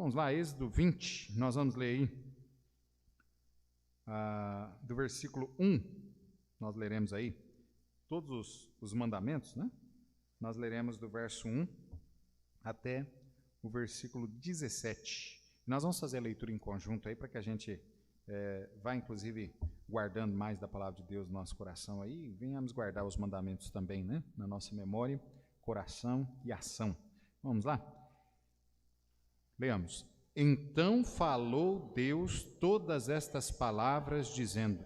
Vamos lá, Êxodo 20, nós vamos ler aí do versículo 1, nós leremos aí todos os mandamentos, né? Nós leremos do verso 1 até o versículo 17. Nós vamos fazer a leitura em conjunto aí para que a gente vá, inclusive, guardando mais da palavra de Deus no nosso coração aí, e venhamos guardar os mandamentos também, né? Na nossa memória, coração e ação. Vamos lá? Leamos. Então falou Deus todas estas palavras, dizendo: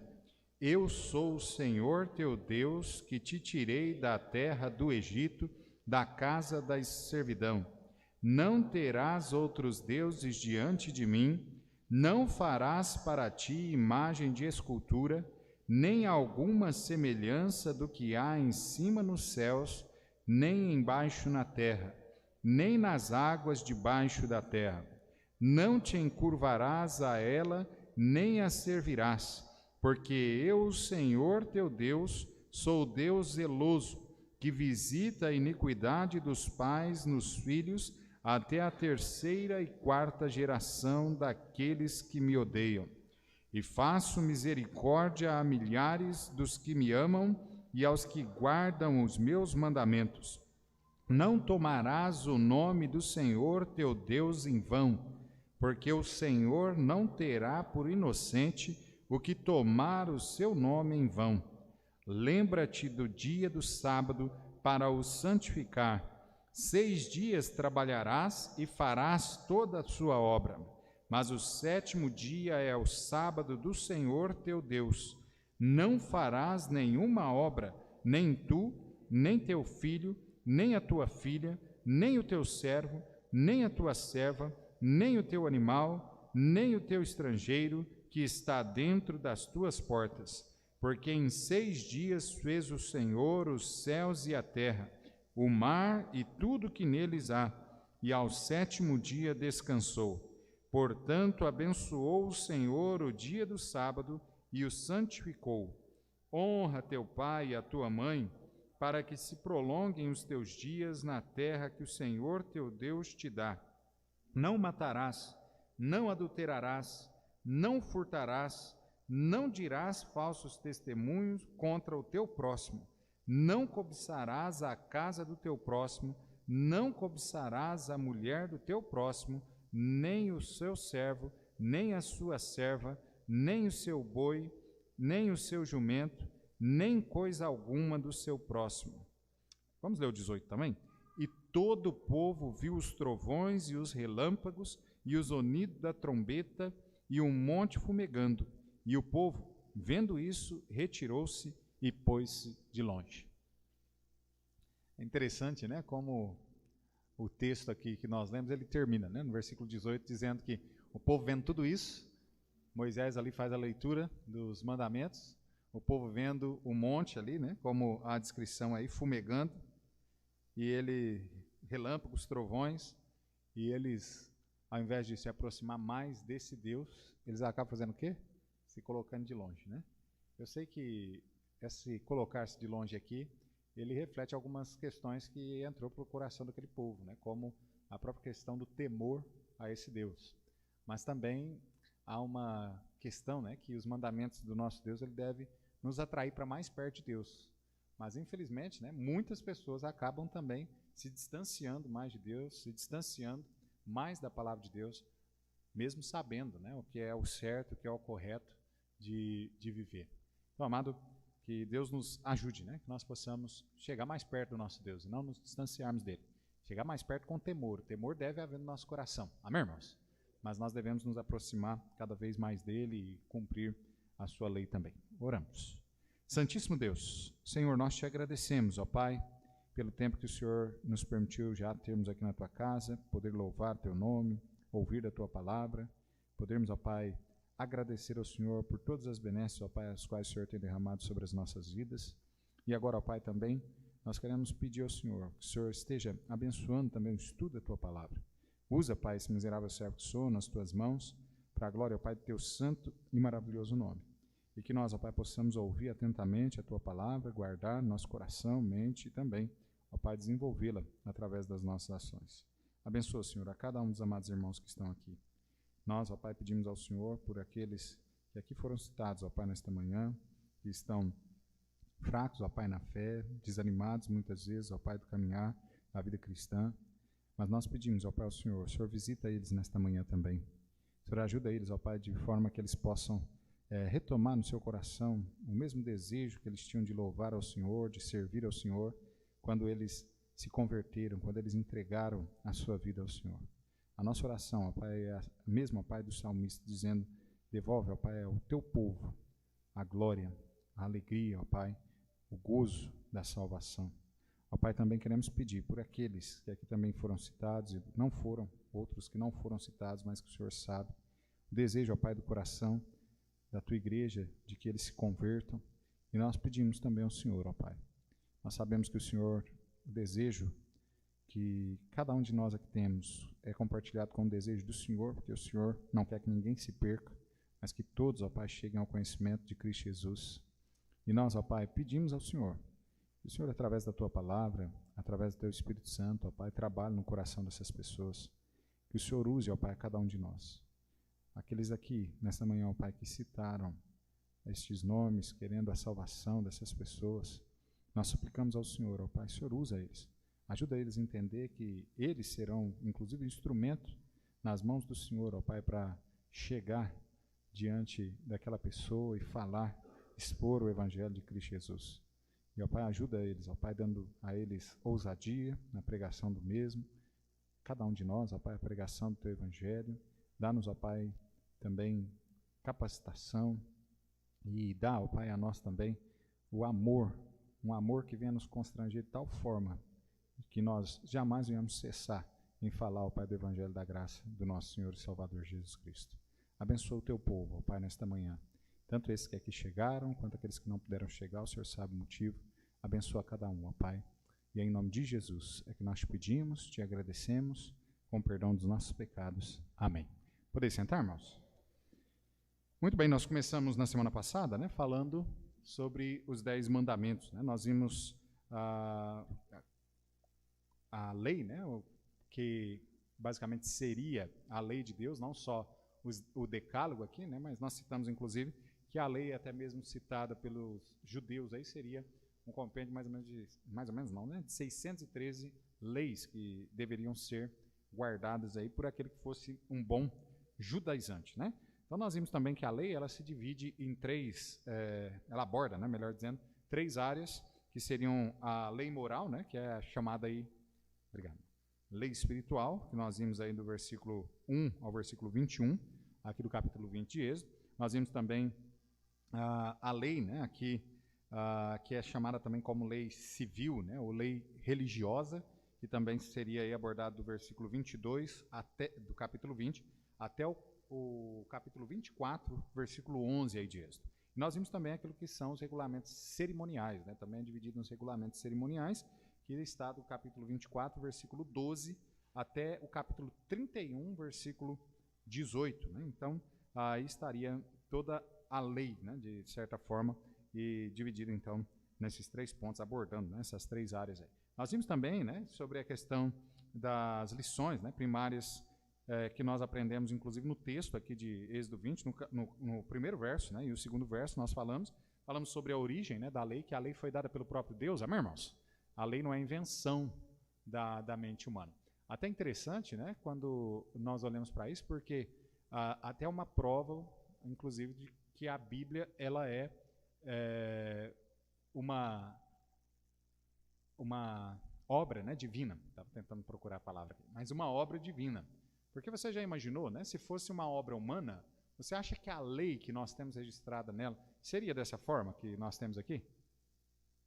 Eu sou o Senhor teu Deus, que te tirei da terra do Egito, da casa da servidão. Não terás outros deuses diante de mim, não farás para ti imagem de escultura, nem alguma semelhança do que há em cima nos céus, nem embaixo na terra, nem nas águas debaixo da terra. Não te encurvarás a ela, nem a servirás, porque eu, o Senhor teu Deus, sou Deus zeloso, que visita a iniquidade dos pais nos filhos, até a 3ª e 4ª geração daqueles que me odeiam. E faço misericórdia a milhares dos que me amam e aos que guardam os meus mandamentos. Não tomarás o nome do Senhor teu Deus em vão, porque o Senhor não terá por inocente o que tomar o seu nome em vão. Lembra-te do dia do sábado para o santificar. 6 dias trabalharás e farás toda a sua obra, mas o 7º dia é o sábado do Senhor teu Deus. Não farás nenhuma obra, nem tu, nem teu filho, nem a tua filha, nem o teu servo, nem a tua serva, nem o teu animal, nem o teu estrangeiro que está dentro das tuas portas. Porque em 6 dias fez o Senhor os céus e a terra, o mar e tudo que neles há, e ao 7º dia descansou. Portanto, abençoou o Senhor o dia do sábado e o santificou. Honra teu pai e a tua mãe, para que se prolonguem os teus dias na terra que o Senhor teu Deus te dá. Não matarás, não adulterarás, não furtarás, não dirás falsos testemunhos contra o teu próximo, não cobiçarás a casa do teu próximo, não cobiçarás a mulher do teu próximo, nem o seu servo, nem a sua serva, nem o seu boi, nem o seu jumento, nem coisa alguma do seu próximo. Vamos ler o 18 também? E todo o povo viu os trovões e os relâmpagos e o sonido da trombeta e um monte fumegando. E o povo, vendo isso, retirou-se e pôs-se de longe. É interessante, né, como o texto aqui que nós lemos, ele termina, né, no versículo 18, dizendo que o povo vendo tudo isso, Moisés ali faz a leitura dos mandamentos, o povo vendo o monte ali, né, como a descrição aí, fumegando, e ele, relâmpagos, trovões, e eles, ao invés de se aproximar mais desse Deus, eles acabam fazendo o quê? Se colocando de longe, né? Eu sei que esse colocar-se de longe aqui, ele reflete algumas questões que entrou para o coração daquele povo, né? Como a própria questão do temor a esse Deus. Mas também há uma questão, né, que os mandamentos do nosso Deus, ele deve nos atrair para mais perto de Deus. Mas, infelizmente, né, muitas pessoas acabam também se distanciando mais de Deus, se distanciando mais da palavra de Deus, mesmo sabendo, né, o que é o certo, o que é o correto de viver. Então, amado, que Deus nos ajude, né, que nós possamos chegar mais perto do nosso Deus e não nos distanciarmos dele. Chegar mais perto com temor. O temor deve haver no nosso coração. Amém, irmãos? Mas nós devemos nos aproximar cada vez mais dele e cumprir a sua lei também. Oramos. Santíssimo Deus, Senhor, nós te agradecemos, ó Pai, pelo tempo que o Senhor nos permitiu já termos aqui na tua casa, poder louvar teu nome, ouvir a tua palavra, podermos, ó Pai, agradecer ao Senhor por todas as benesses, ó Pai, as quais o Senhor tem derramado sobre as nossas vidas. E agora, ó Pai, também nós queremos pedir ao Senhor que o Senhor esteja abençoando também o estudo da tua palavra. Usa, Pai, esse miserável servo que sou nas tuas mãos, para a glória, ó Pai, do teu santo e maravilhoso nome. E que nós, ó Pai, possamos ouvir atentamente a tua palavra, guardar nosso coração, mente e também, ó Pai, desenvolvê-la através das nossas ações. Abençoa, Senhor, a cada um dos amados irmãos que estão aqui. Nós, ó Pai, pedimos ao Senhor por aqueles que aqui foram citados, ó Pai, nesta manhã, que estão fracos, ó Pai, na fé, desanimados muitas vezes, ó Pai, do caminhar da vida cristã. Mas nós pedimos, ó Pai, ao Senhor, o Senhor visita eles nesta manhã também. O Senhor ajuda eles, ó Pai, de forma que eles possam retomar no seu coração o mesmo desejo que eles tinham de louvar ao Senhor, de servir ao Senhor, quando eles se converteram, quando eles entregaram a sua vida ao Senhor. A nossa oração, ó Pai, é a mesma, ó Pai, do salmista, dizendo: devolve, ó Pai, ao teu povo a glória, a alegria, ó Pai, o gozo da salvação. Ó Pai, também queremos pedir por aqueles que aqui também foram citados e não foram, outros que não foram citados, mas que o Senhor sabe, o desejo, ó Pai, do coração da tua igreja, de que eles se convertam. E nós pedimos também ao Senhor, ó Pai. Nós sabemos que o Senhor, o desejo que cada um de nós aqui temos é compartilhado com o desejo do Senhor, porque o Senhor não quer que ninguém se perca, mas que todos, ó Pai, cheguem ao conhecimento de Cristo Jesus. E nós, ó Pai, pedimos ao Senhor, que o Senhor, através da tua palavra, através do teu Espírito Santo, ó Pai, trabalhe no coração dessas pessoas. Que o Senhor use, ó Pai, a cada um de nós. Aqueles aqui, nesta manhã, ó Pai, que citaram estes nomes, querendo a salvação dessas pessoas, nós suplicamos ao Senhor, ó Pai, o Senhor usa eles. Ajuda eles a entender que eles serão, inclusive, instrumento nas mãos do Senhor, ó Pai, para chegar diante daquela pessoa e falar, expor o Evangelho de Cristo Jesus. E, ó Pai, ajuda eles, ó Pai, dando a eles ousadia na pregação do mesmo. Cada um de nós, ó Pai, a pregação do Teu Evangelho. Dá-nos, ó Pai, também capacitação e dá, ó Pai, a nós também o amor, um amor que venha nos constranger de tal forma que nós jamais venhamos cessar em falar, ó Pai, do Evangelho da graça do nosso Senhor e Salvador Jesus Cristo. Abençoa o Teu povo, ó Pai, nesta manhã. Tanto esses que aqui chegaram, quanto aqueles que não puderam chegar, o Senhor sabe o motivo. Abençoa cada um, ó Pai. E é em nome de Jesus é que nós te pedimos, te agradecemos, com perdão dos nossos pecados. Amém. Podem sentar, irmãos? Muito bem, nós começamos na semana passada, né, falando sobre os 10 mandamentos. Né? Nós vimos a lei, né, que basicamente seria a lei de Deus, não só o decálogo aqui, né, mas nós citamos, inclusive, que a lei, até mesmo citada pelos judeus, aí seria um compêndio de 613 leis que deveriam ser guardadas aí por aquele que fosse um bom judaizante, né? Então nós vimos também que a lei, ela se divide em ela aborda, né, melhor dizendo, 3 áreas, que seriam a lei moral, né, que é chamada aí, lei espiritual, que nós vimos aí do versículo 1 ao versículo 21, aqui do capítulo 20 de Êxodo. Nós vimos também a lei, né, aqui, que é chamada também como lei civil, né, ou lei religiosa, que também seria aí abordado do versículo 22 do capítulo 20 até o capítulo 24, versículo 11 aí de Êxodo. E nós vimos também aquilo que são os regulamentos cerimoniais, né, também é dividido nos regulamentos cerimoniais, que está do capítulo 24, versículo 12 até o capítulo 31, versículo 18. Né? Então, aí estaria toda a lei, né, de certa forma, e dividido, então, nesses 3 pontos, abordando, né, essas 3 áreas aí. Nós vimos também, né, sobre a questão das lições, né, primárias que nós aprendemos, inclusive, no texto aqui de Êxodo 20, no primeiro verso, né, e o segundo verso nós falamos sobre a origem, né, da lei, que a lei foi dada pelo próprio Deus. Amém, irmãos? A lei não é invenção da mente humana. Até interessante, né, quando nós olhamos para isso, porque até uma prova, inclusive, de que a Bíblia ela é uma obra, né, divina. Estava tentando procurar a palavra aqui, mas uma obra divina. Porque você já imaginou, né, se fosse uma obra humana, você acha que a lei que nós temos registrada nela seria dessa forma que nós temos aqui?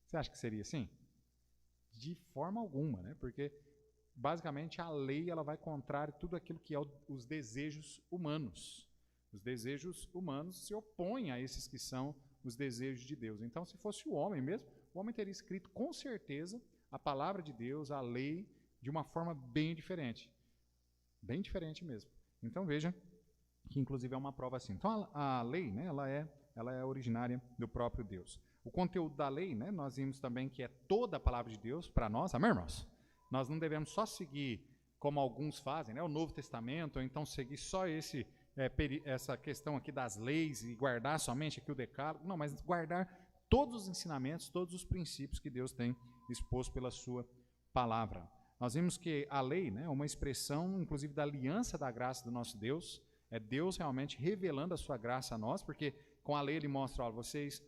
Você acha que seria assim? De forma alguma, né? Porque basicamente a lei ela vai contrário a tudo aquilo que é os desejos humanos. Os desejos humanos se opõem a esses que são os desejos de Deus. Então, se fosse o homem mesmo, o homem teria escrito com certeza a palavra de Deus, a lei, de uma forma bem diferente. Bem diferente mesmo. Então, veja que inclusive é uma prova assim. Então, a lei, né, ela é originária do próprio Deus. O conteúdo da lei, né, nós vimos também que é toda a palavra de Deus para nós, amém, irmãos? Nós não devemos só seguir como alguns fazem, né, o Novo Testamento, ou então seguir só essa questão aqui das leis e guardar somente aqui o decálogo. Não, mas guardar todos os ensinamentos, todos os princípios que Deus tem exposto pela sua palavra. Nós vimos que a lei, né, é uma expressão, inclusive, da aliança da graça do nosso Deus. É Deus realmente revelando a sua graça a nós, porque com a lei ele mostra, olha, vocês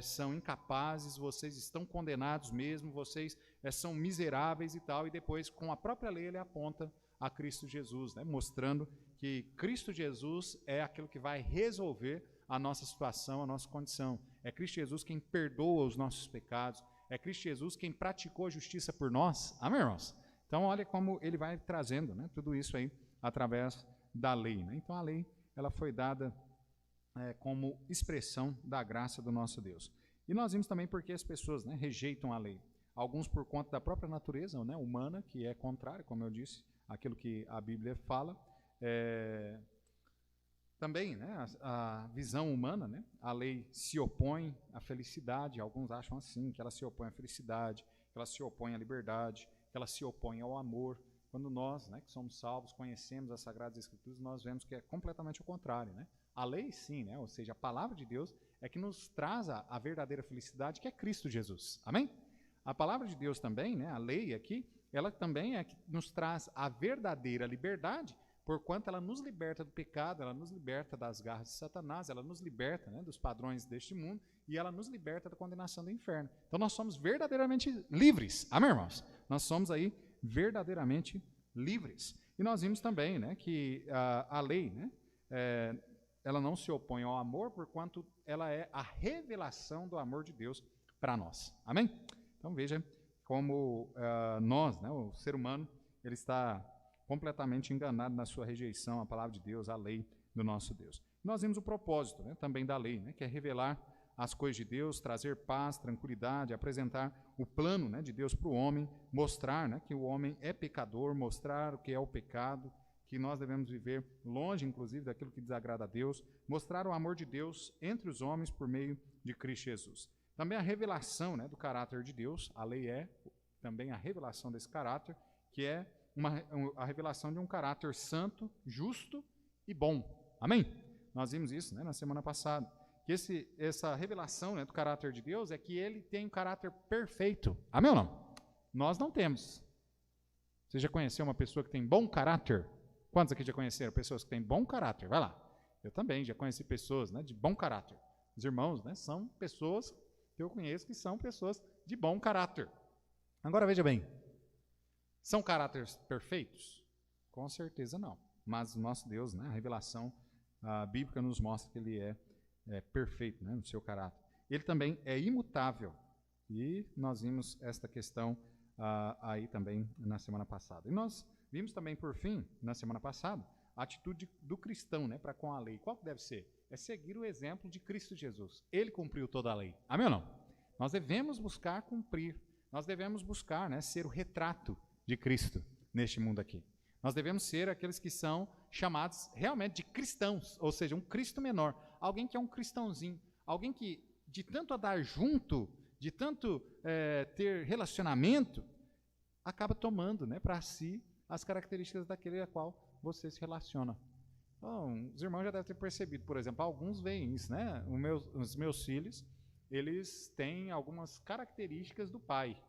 são incapazes, vocês estão condenados mesmo, vocês são miseráveis e tal, e depois com a própria lei ele aponta a Cristo Jesus, né, mostrando que Cristo Jesus é aquilo que vai resolver a nossa situação, a nossa condição. É Cristo Jesus quem perdoa os nossos pecados, é Cristo Jesus quem praticou a justiça por nós. Amém, irmãos? Então, olha como ele vai trazendo, né, tudo isso aí através da lei. Né? Então, a lei ela foi dada como expressão da graça do nosso Deus. E nós vimos também porque as pessoas, né, rejeitam a lei. Alguns por conta da própria natureza, né, humana, que é contrária, como eu disse, àquilo que a Bíblia fala. Também, né, a visão humana, né, a lei se opõe à felicidade. Alguns acham assim, que ela se opõe à felicidade, que ela se opõe à liberdade, que ela se opõe ao amor. Quando nós, né, que somos salvos, conhecemos as Sagradas Escrituras, nós vemos que é completamente o contrário, né? A lei, sim, né? Ou seja, a palavra de Deus é que nos traz a verdadeira felicidade, que é Cristo Jesus. Amém? A palavra de Deus também, né, a lei aqui, ela também é que nos traz a verdadeira liberdade, porquanto ela nos liberta do pecado, ela nos liberta das garras de Satanás, ela nos liberta, né, dos padrões deste mundo, e ela nos liberta da condenação do inferno. Então nós somos verdadeiramente livres. Amém, irmãos? Nós somos aí verdadeiramente livres. E nós vimos também, né, que a lei, né, ela não se opõe ao amor, porquanto ela é a revelação do amor de Deus para nós. Amém? Então veja como nós, né, o ser humano, ele está completamente enganado na sua rejeição à palavra de Deus, à lei do nosso Deus. Nós vimos o propósito, né, também da lei, né, que é revelar as coisas de Deus, trazer paz, tranquilidade, apresentar o plano, né, de Deus para o homem, mostrar, né, que o homem é pecador, mostrar o que é o pecado, que nós devemos viver longe, inclusive, daquilo que desagrada a Deus, mostrar o amor de Deus entre os homens por meio de Cristo Jesus. Também a revelação, né, do caráter de Deus, a lei é também a revelação desse caráter, que é a revelação de um caráter santo, justo e bom. Amém? Nós vimos isso, né, na semana passada. Que essa revelação, né, do caráter de Deus é que ele tem um caráter perfeito. Amém ou não? Nós não temos. Você já conheceu uma pessoa que tem bom caráter? Quantos aqui já conheceram pessoas que têm bom caráter? Vai lá. Eu também já conheci pessoas, né, de bom caráter. Os irmãos, né, são pessoas que eu conheço que são pessoas de bom caráter. Agora veja bem, são caráteres perfeitos? Com certeza não. Mas o nosso Deus, né, a revelação bíblica nos mostra que ele é perfeito, né, no seu caráter. Ele também é imutável. E nós vimos esta questão aí também na semana passada. E nós vimos também, por fim, na semana passada, a atitude do cristão, né, para com a lei. Qual que deve ser? É seguir o exemplo de Cristo Jesus. Ele cumpriu toda a lei. Amém ou não? Nós devemos buscar cumprir. Nós devemos buscar, né, ser o retrato de Cristo neste mundo aqui. Nós devemos ser aqueles que são chamados realmente de cristãos, ou seja, um Cristo menor. Alguém que é um cristãozinho. Alguém que, de tanto andar junto, de tanto ter relacionamento, acaba tomando, né, para si as características daquele a qual você se relaciona. Então, os irmãos já devem ter percebido, por exemplo, alguns veem isso, né? Os meus filhos, eles têm algumas características do pai.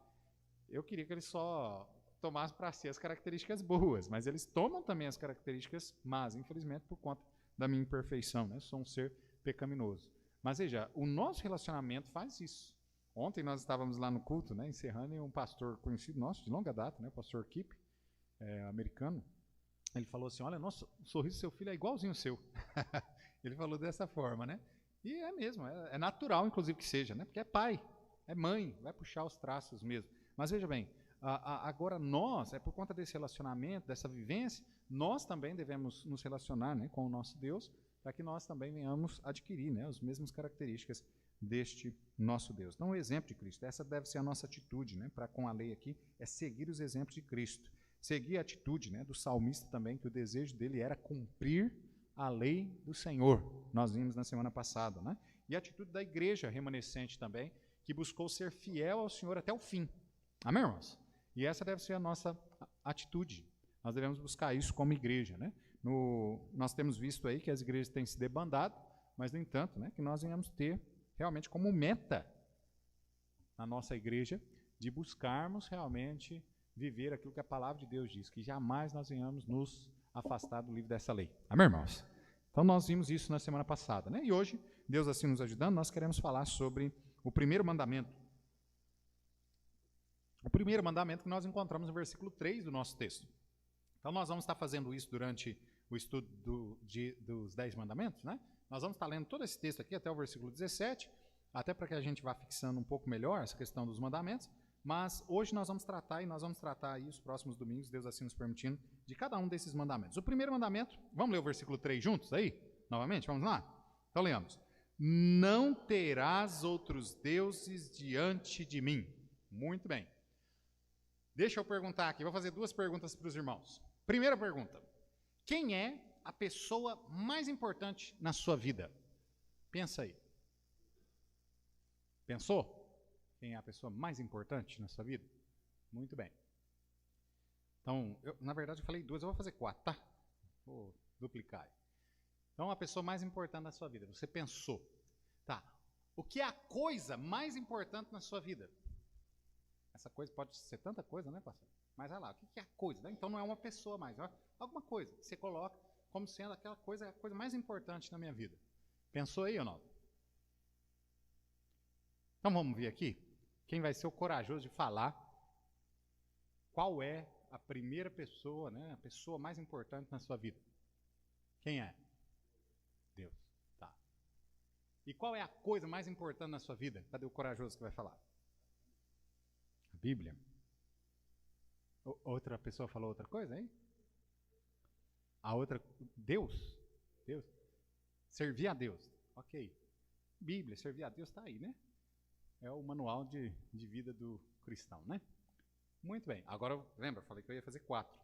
Eu queria que eles só tomassem para si as características boas, mas eles tomam também as características más, infelizmente, por conta da minha imperfeição, né? Sou um ser pecaminoso. Mas veja, o nosso relacionamento faz isso. Ontem nós estávamos lá no culto, né, encerrando, e um pastor conhecido nosso, de longa data, né, o pastor Kip, americano, ele falou assim, olha, nossa, o sorriso do seu filho é igualzinho ao seu. Ele falou dessa forma, né? E é mesmo, é natural, inclusive, que seja, né? Porque é pai, é mãe, vai puxar os traços mesmo. Mas veja bem, agora nós, por conta desse relacionamento, dessa vivência, nós também devemos nos relacionar, né, com o nosso Deus, para que nós também venhamos adquirir, né, as mesmas características deste nosso Deus. Então, o exemplo de Cristo, essa deve ser a nossa atitude, né, para com a lei aqui, é seguir os exemplos de Cristo. Seguir a atitude, né, do salmista também, que o desejo dele era cumprir a lei do Senhor. Nós vimos na semana passada, né? E a atitude da igreja remanescente também, que buscou ser fiel ao Senhor até o fim. Amém, irmãos? E essa deve ser a nossa atitude. Nós devemos buscar isso como igreja, né? Nós temos visto aí que as igrejas têm se debandado, mas, no entanto, né, que nós venhamos ter realmente como meta na nossa igreja de buscarmos realmente viver aquilo que a palavra de Deus diz, que jamais nós venhamos nos afastar do livro dessa lei. Amém, irmãos? Então, nós vimos isso na semana passada, né? E hoje, Deus assim nos ajudando, nós queremos falar sobre o primeiro mandamento. O primeiro mandamento que nós encontramos no versículo 3 do nosso texto. Então, nós vamos estar fazendo isso durante o estudo dos 10 mandamentos, né? Nós vamos estar lendo todo esse texto aqui até o versículo 17, até para que a gente vá fixando um pouco melhor essa questão dos mandamentos, mas hoje nós vamos tratar, e nós vamos tratar aí os próximos domingos, Deus assim nos permitindo, de cada um desses mandamentos. O primeiro mandamento, vamos ler o versículo 3 juntos aí? Novamente, vamos lá? Então, leamos. Não terás outros deuses diante de mim. Muito bem. Deixa eu perguntar aqui, vou fazer 2 perguntas para os irmãos. Primeira pergunta, quem é a pessoa mais importante na sua vida? Pensa aí. Pensou? Quem é a pessoa mais importante na sua vida? Muito bem. Então, na verdade eu falei 2, eu vou fazer 4, tá? Vou duplicar. Então, a pessoa mais importante na sua vida, você pensou. Tá. O que é a coisa mais importante na sua vida? Essa coisa pode ser tanta coisa, né, pastor? Mas olha lá, o que é a coisa? Né? Então não é uma pessoa mais, é alguma coisa que você coloca como sendo aquela coisa, a coisa mais importante na minha vida. Pensou aí ou não? Então vamos ver aqui, quem vai ser o corajoso de falar qual é a primeira pessoa, né, a pessoa mais importante na sua vida. Quem é? Deus. Tá. E qual é a coisa mais importante na sua vida? Cadê o corajoso que vai falar? A Bíblia. Outra pessoa falou outra coisa, hein? A outra, Deus. Deus. Servir a Deus. Ok. Bíblia, servir a Deus está aí, né? É o manual de vida do cristão, né? Muito bem. Agora, lembra, eu falei que eu ia fazer 4.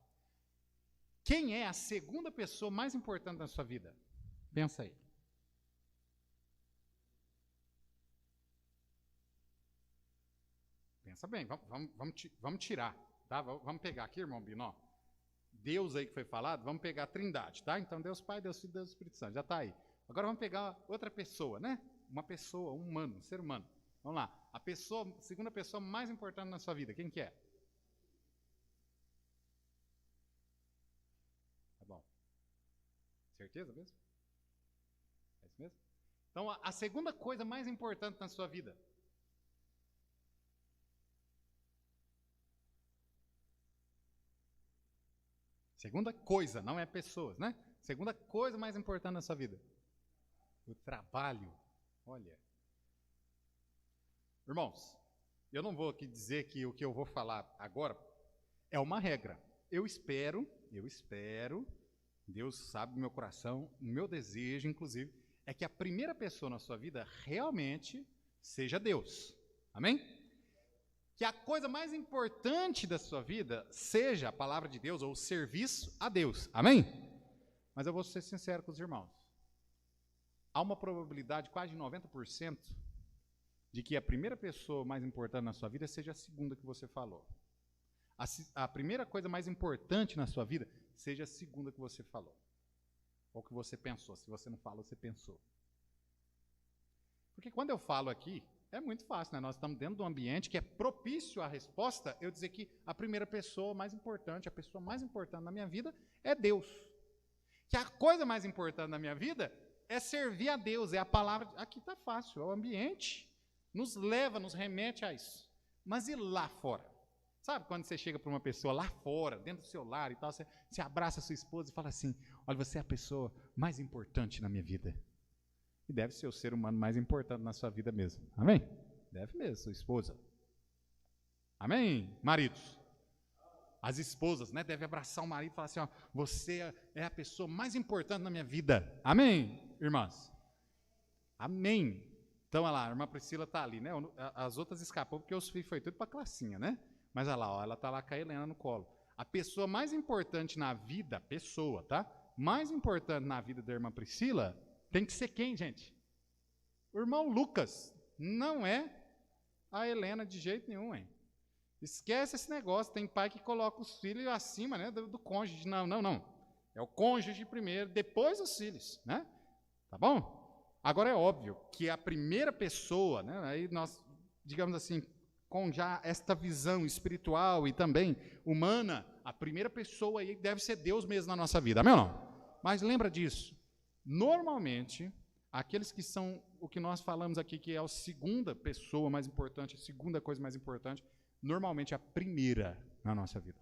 Quem é a segunda pessoa mais importante na sua vida? Pensa aí. Pensa bem, vamos tirar, tá? Vamos pegar aqui, irmão Bino. Deus aí que foi falado, vamos pegar a Trindade, tá? Então, Deus Pai, Deus Filho, Deus Espírito Santo, já está aí. Agora vamos pegar outra pessoa, né? Uma pessoa, um humano, um ser humano. Vamos lá. A segunda pessoa mais importante na sua vida, quem que é? Tá bom. Certeza mesmo? É isso mesmo? Então, a segunda coisa mais importante na sua vida. Segunda coisa, não é pessoas, né? Segunda coisa mais importante na sua vida. O trabalho. Olha. Irmãos, eu não vou aqui dizer que o que eu vou falar agora é uma regra. Eu espero, Deus sabe do meu coração, o meu desejo, inclusive, é que a primeira pessoa na sua vida realmente seja Deus. Amém? Que a coisa mais importante da sua vida seja a palavra de Deus ou o serviço a Deus. Amém? Mas eu vou ser sincero com os irmãos. Há uma probabilidade quase de 90% de que a primeira pessoa mais importante na sua vida seja a segunda que você falou. A primeira coisa mais importante na sua vida seja a segunda que você falou. Ou que você pensou. Se você não falou, você pensou. Porque quando eu falo aqui, é muito fácil, né? Nós estamos dentro de um ambiente que é propício à resposta, eu dizer que a primeira pessoa mais importante, a pessoa mais importante na minha vida é Deus. Que a coisa mais importante na minha vida é servir a Deus, é a palavra. Aqui está fácil, é o ambiente. Nos leva, nos remete a isso. Mas e lá fora? Sabe quando você chega para uma pessoa lá fora, dentro do seu lar e tal, você abraça a sua esposa e fala assim, olha, você é a pessoa mais importante na minha vida. E deve ser o ser humano mais importante na sua vida mesmo. Amém? Deve mesmo, sua esposa. Amém, maridos? As esposas, né, devem abraçar o marido e falar assim, ó, você é a pessoa mais importante na minha vida. Amém, irmãs? Amém. Então, olha lá, a irmã Priscila está ali, né? As outras escapou porque os filhos foi tudo para a classinha, né? Mas olha lá, ó, ela está lá com a Helena no colo. A pessoa mais importante na vida, pessoa, tá? Mais importante na vida da irmã Priscila tem que ser quem, gente? O irmão Lucas. Não é a Helena de jeito nenhum, hein? Esquece esse negócio. Tem pai que coloca os filhos acima, né, do cônjuge. Não, não, não. É o cônjuge primeiro, depois os filhos, né? Tá bom? Agora é óbvio que a primeira pessoa, né, aí nós, digamos assim, com já esta visão espiritual e também humana, a primeira pessoa aí deve ser Deus mesmo na nossa vida, amém ou não? Mas lembra disso, normalmente, aqueles que são o que nós falamos aqui, que é a segunda pessoa mais importante, a segunda coisa mais importante, normalmente é a primeira na nossa vida.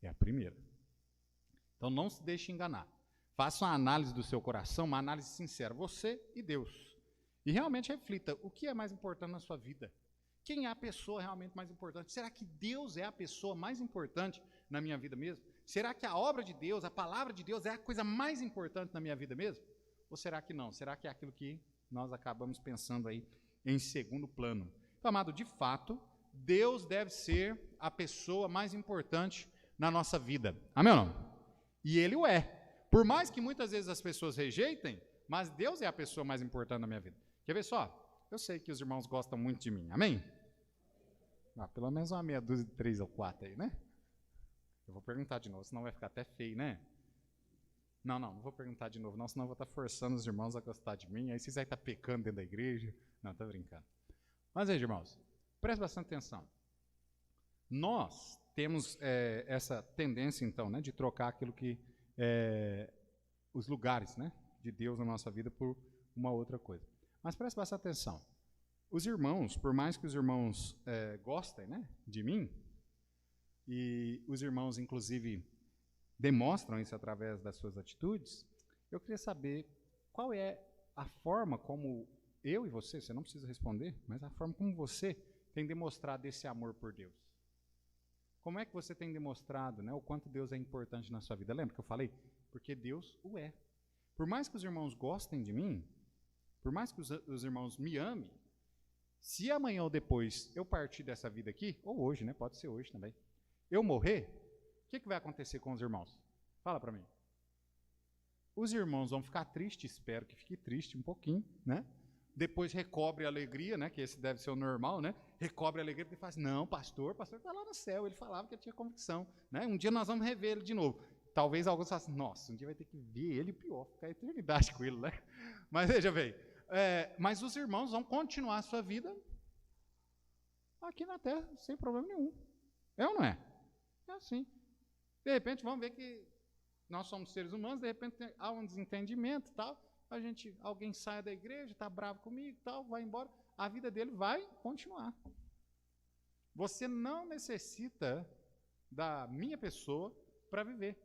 É a primeira. Então não se deixe enganar. Faça uma análise do seu coração, uma análise sincera, você e Deus. E realmente reflita, o que é mais importante na sua vida? Quem é a pessoa realmente mais importante? Será que Deus é a pessoa mais importante na minha vida mesmo? Será que a obra de Deus, a palavra de Deus é a coisa mais importante na minha vida mesmo? Ou será que não? Será que é aquilo que nós acabamos pensando aí em segundo plano? Então, amado, de fato, Deus deve ser a pessoa mais importante na nossa vida. Amém ou não? E Ele o é. Por mais que muitas vezes as pessoas rejeitem, mas Deus é a pessoa mais importante na minha vida. Quer ver só? Eu sei que os irmãos gostam muito de mim. Amém? Pelo menos uma meia dúzia de 3 ou 4 aí, né? Eu vou perguntar de novo, senão vai ficar até feio, né? Não vou perguntar de novo, não, senão eu vou estar forçando os irmãos a gostar de mim, aí vocês vão estar pecando dentro da igreja. Não, estou brincando. Mas aí, irmãos, preste bastante atenção. Nós temos essa tendência, então, né, de trocar aquilo que os lugares, né, de Deus na nossa vida por uma outra coisa. Mas preste bastante atenção. Os irmãos, por mais que os irmãos gostem, né, de mim, e os irmãos, inclusive, demonstram isso através das suas atitudes, eu queria saber qual é a forma como eu e você não precisa responder, mas a forma como você tem demonstrado esse amor por Deus. Como é que você tem demonstrado, né, o quanto Deus é importante na sua vida? Lembra que eu falei? Porque Deus o é. Por mais que os irmãos gostem de mim, por mais que os irmãos me amem, se amanhã ou depois eu partir dessa vida aqui, ou hoje, né, pode ser hoje também, eu morrer, o que vai acontecer com os irmãos? Fala para mim. Os irmãos vão ficar tristes, espero que fique triste um pouquinho, né? Depois recobre a alegria, né? Que esse deve ser o normal, né? Recobre a alegria porque fala assim, não, pastor está lá no céu, ele falava que ele tinha convicção, né? Um dia nós vamos rever ele de novo. Talvez alguns falem assim, nossa, um dia vai ter que ver ele pior, ficar a eternidade com ele, né? Mas veja bem, mas os irmãos vão continuar a sua vida aqui na terra, sem problema nenhum. É ou não é? É assim. De repente, vamos ver que nós somos seres humanos, de repente há um desentendimento e tal, alguém sai da igreja, está bravo comigo e tal, vai embora, a vida dele vai continuar. Você não necessita da minha pessoa para viver.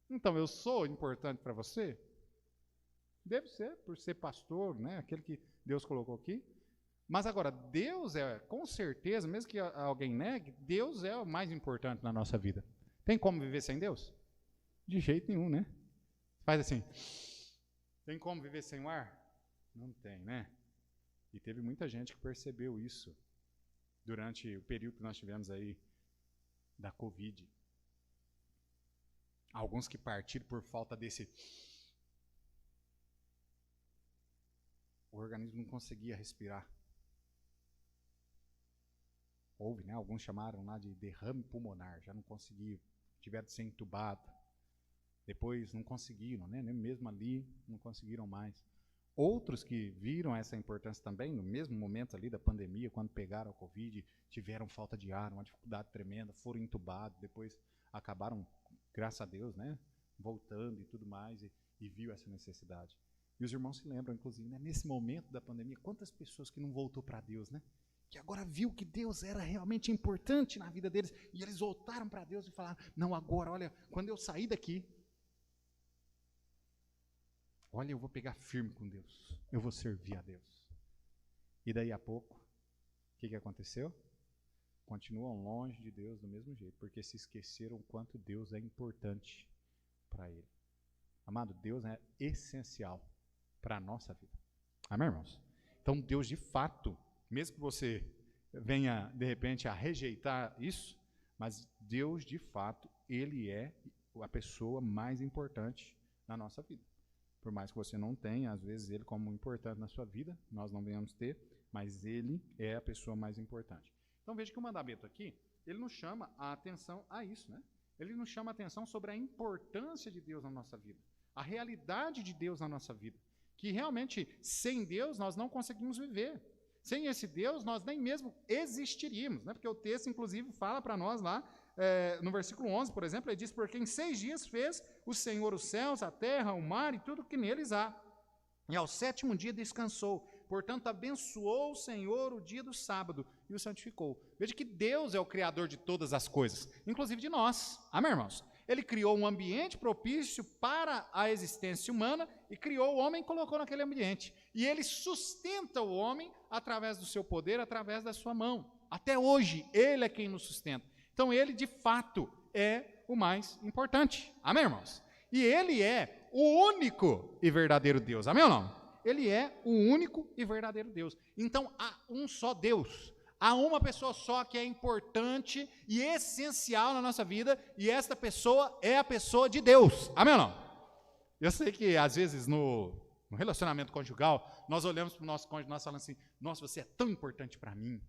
Então, eu sou importante para você? Deve ser, por ser pastor, né, aquele que Deus colocou aqui. Mas agora, Deus com certeza, mesmo que alguém negue, Deus é o mais importante na nossa vida. Tem como viver sem Deus? De jeito nenhum, né? Faz assim. Tem como viver sem o ar? Não tem, né? E teve muita gente que percebeu isso durante o período que nós tivemos aí da Covid. Alguns que partiram por falta desse... O organismo não conseguia respirar. Houve, né? Alguns chamaram lá de derrame pulmonar, já não conseguiam, tiveram de ser entubado. Depois não conseguiram, né? Nem mesmo ali não conseguiram mais. Outros que viram essa importância também, no mesmo momento ali da pandemia, quando pegaram a Covid, tiveram falta de ar, uma dificuldade tremenda, foram entubados, depois acabaram, graças a Deus, né? Voltando e tudo mais, e viu essa necessidade. E os irmãos se lembram, inclusive, né? Nesse momento da pandemia, quantas pessoas que não voltou para Deus, né? Que agora viu que Deus era realmente importante na vida deles, e eles voltaram para Deus e falaram, não, agora, olha, quando eu sair daqui, olha, eu vou pegar firme com Deus, eu vou servir a Deus. E daí a pouco, o que aconteceu? Continuam longe de Deus do mesmo jeito, porque se esqueceram o quanto Deus é importante para ele. Amado, Deus é essencial para a nossa vida. Amém, irmãos? Então, Deus de fato, mesmo que você venha, de repente, a rejeitar isso, mas Deus, de fato, Ele é a pessoa mais importante na nossa vida. Por mais que você não tenha, às vezes, Ele como importante na sua vida, nós não venhamos ter, mas Ele é a pessoa mais importante. Então veja que o mandamento aqui, ele nos chama a atenção a isso, né? Ele nos chama a atenção sobre a importância de Deus na nossa vida, a realidade de Deus na nossa vida, que realmente sem Deus nós não conseguimos viver. Sem esse Deus nós nem mesmo existiríamos, né? Porque o texto inclusive fala para nós lá, no versículo 11, por exemplo, ele diz, porque em 6 dias fez o Senhor os céus, a terra, o mar e tudo que neles há. E ao 7º dia descansou. Portanto, abençoou o Senhor o dia do sábado e o santificou. Veja que Deus é o Criador de todas as coisas, inclusive de nós. Amém, irmãos? Ele criou um ambiente propício para a existência humana e criou o homem e colocou naquele ambiente. E ele sustenta o homem através do seu poder, através da sua mão. Até hoje, ele é quem nos sustenta. Então, ele, de fato, é o mais importante. Amém, irmãos? E ele é o único e verdadeiro Deus. Amém ou não? Ele é o único e verdadeiro Deus. Então, há um só Deus. Há uma pessoa só que é importante e essencial na nossa vida, e esta pessoa é a pessoa de Deus. Amém ou não? Eu sei que, às vezes, no relacionamento conjugal, nós olhamos para o nosso cônjuge e nós falamos assim, nossa, você é tão importante para mim.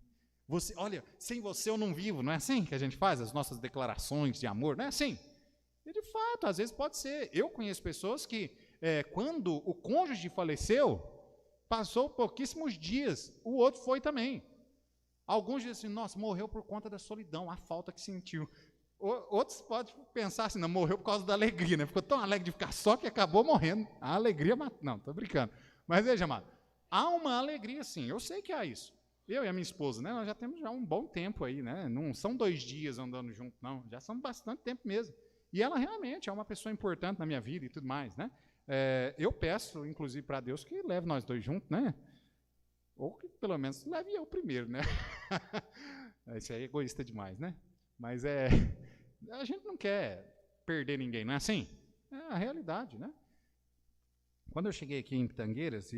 Você, olha, sem você eu não vivo. Não é assim que a gente faz as nossas declarações de amor? Não é assim? E, de fato, às vezes pode ser. Eu conheço pessoas que, quando o cônjuge faleceu, passou pouquíssimos dias, o outro foi também. Alguns dizem assim, nossa, morreu por conta da solidão, a falta que sentiu. Outros podem pensar assim, não, morreu por causa da alegria, né? Ficou tão alegre de ficar só que acabou morrendo. A alegria matou. Não, estou brincando. Mas veja, amado, há uma alegria sim, eu sei que há isso. Eu e a minha esposa, né, nós já temos já um bom tempo aí, né? Não são 2 dias andando junto, não, já são bastante tempo mesmo. E ela realmente é uma pessoa importante na minha vida e tudo mais, né? Eu peço, inclusive, para Deus que leve nós 2 juntos, né? Ou que pelo menos leve eu primeiro, né? Isso aí é egoísta demais, né? Mas a gente não quer perder ninguém, não é assim? É a realidade, né? Quando eu cheguei aqui em Pitangueiras,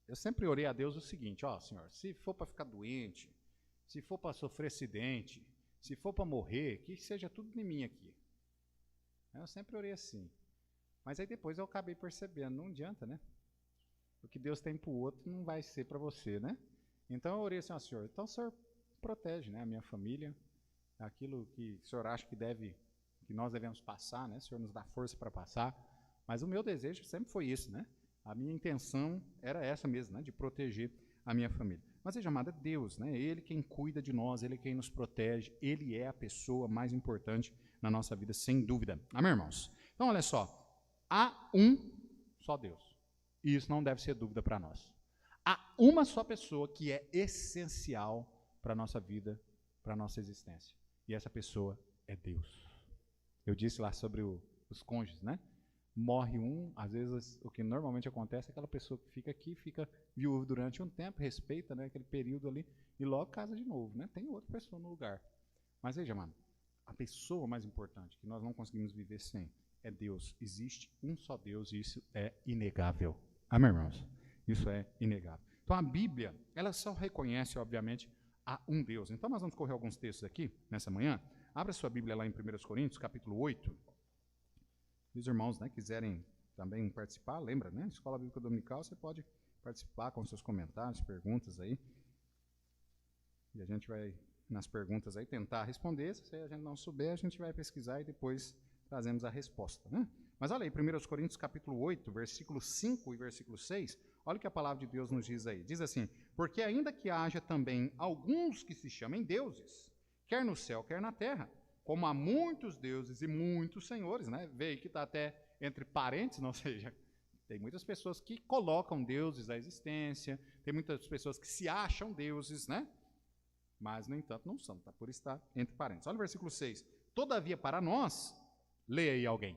eu sempre orei a Deus o seguinte, ó, Senhor, se for para ficar doente, se for para sofrer acidente, se for para morrer, que seja tudo de mim aqui. Eu sempre orei assim. Mas aí depois eu acabei percebendo, não adianta, né? O que Deus tem para o outro não vai ser para você, né? Então eu orei assim, ó, Senhor, então o Senhor protege, né, a minha família, aquilo que o Senhor acha que nós devemos passar, né? O Senhor nos dá força para passar. Mas o meu desejo sempre foi isso, né? A minha intenção era essa mesmo, né? De proteger a minha família. Mas veja, amado, é Deus, né? Ele quem cuida de nós, Ele quem nos protege, Ele é a pessoa mais importante na nossa vida, sem dúvida. Amém, irmãos? Então, olha só, há um só Deus. E isso não deve ser dúvida para nós. Há uma só pessoa que é essencial para a nossa vida, para a nossa existência. E essa pessoa é Deus. Eu disse lá sobre os cônjuges, né? Morre um, às vezes o que normalmente acontece é aquela pessoa que fica aqui, fica viúva durante um tempo, respeita, né, aquele período ali, e logo casa de novo, né? Tem outra pessoa no lugar. Mas veja, mano, a pessoa mais importante, que nós não conseguimos viver sem, é Deus. Existe um só Deus e isso é inegável. Amém, irmãos? Isso é inegável. Então a Bíblia, ela só reconhece, obviamente, a um Deus. Então nós vamos correr alguns textos aqui, nessa manhã. Abra sua Bíblia lá em 1 Coríntios, capítulo 8. Se os irmãos, né, quiserem também participar, lembra, né? Escola Bíblica Dominical, você pode participar com seus comentários, perguntas aí. E a gente vai, nas perguntas aí, tentar responder. Se a gente não souber, a gente vai pesquisar e depois trazemos a resposta, né? Mas olha aí, 1 Coríntios capítulo 8, versículo 5 e versículo 6, olha o que a palavra de Deus nos diz aí. Diz assim, porque ainda que haja também alguns que se chamem deuses, quer no céu, quer na terra, como há muitos deuses e muitos senhores, né? Veio que está até entre parênteses, ou seja, tem muitas pessoas que colocam deuses à existência, tem muitas pessoas que se acham deuses, né? Mas, no entanto, não são, tá? Por estar entre parênteses. Olha o versículo 6. Todavia, para nós, leia aí alguém.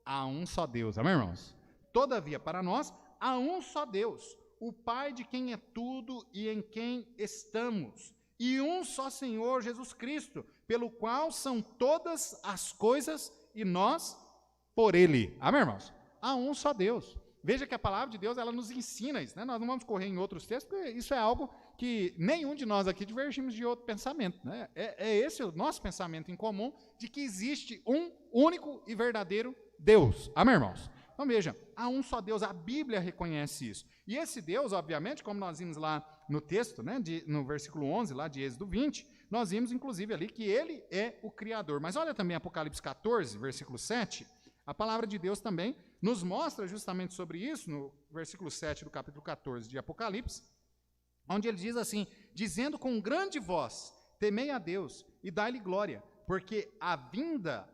Há um só Deus, amém, irmãos? Todavia, para nós, há um só Deus, o Pai de quem é tudo e em quem estamos, e um só Senhor, Jesus Cristo, pelo qual são todas as coisas e nós por Ele. Amém, irmãos? Há um só Deus. Veja que a palavra de Deus, ela nos ensina isso, né? Nós não vamos correr em outros textos, porque isso é algo que nenhum de nós aqui divergimos de outro pensamento, né? É esse o nosso pensamento em comum, de que existe um único e verdadeiro Deus. Amém, irmãos? Então veja, há um só Deus, a Bíblia reconhece isso. E esse Deus, obviamente, como nós vimos lá no texto, né, no versículo 11, lá de Êxodo 20, nós vimos, inclusive, ali que ele é o Criador. Mas olha também Apocalipse 14, versículo 7, a palavra de Deus também nos mostra justamente sobre isso, no versículo 7 do capítulo 14 de Apocalipse, onde ele diz assim, dizendo com grande voz, temei a Deus e dai-lhe glória, porque a vinda,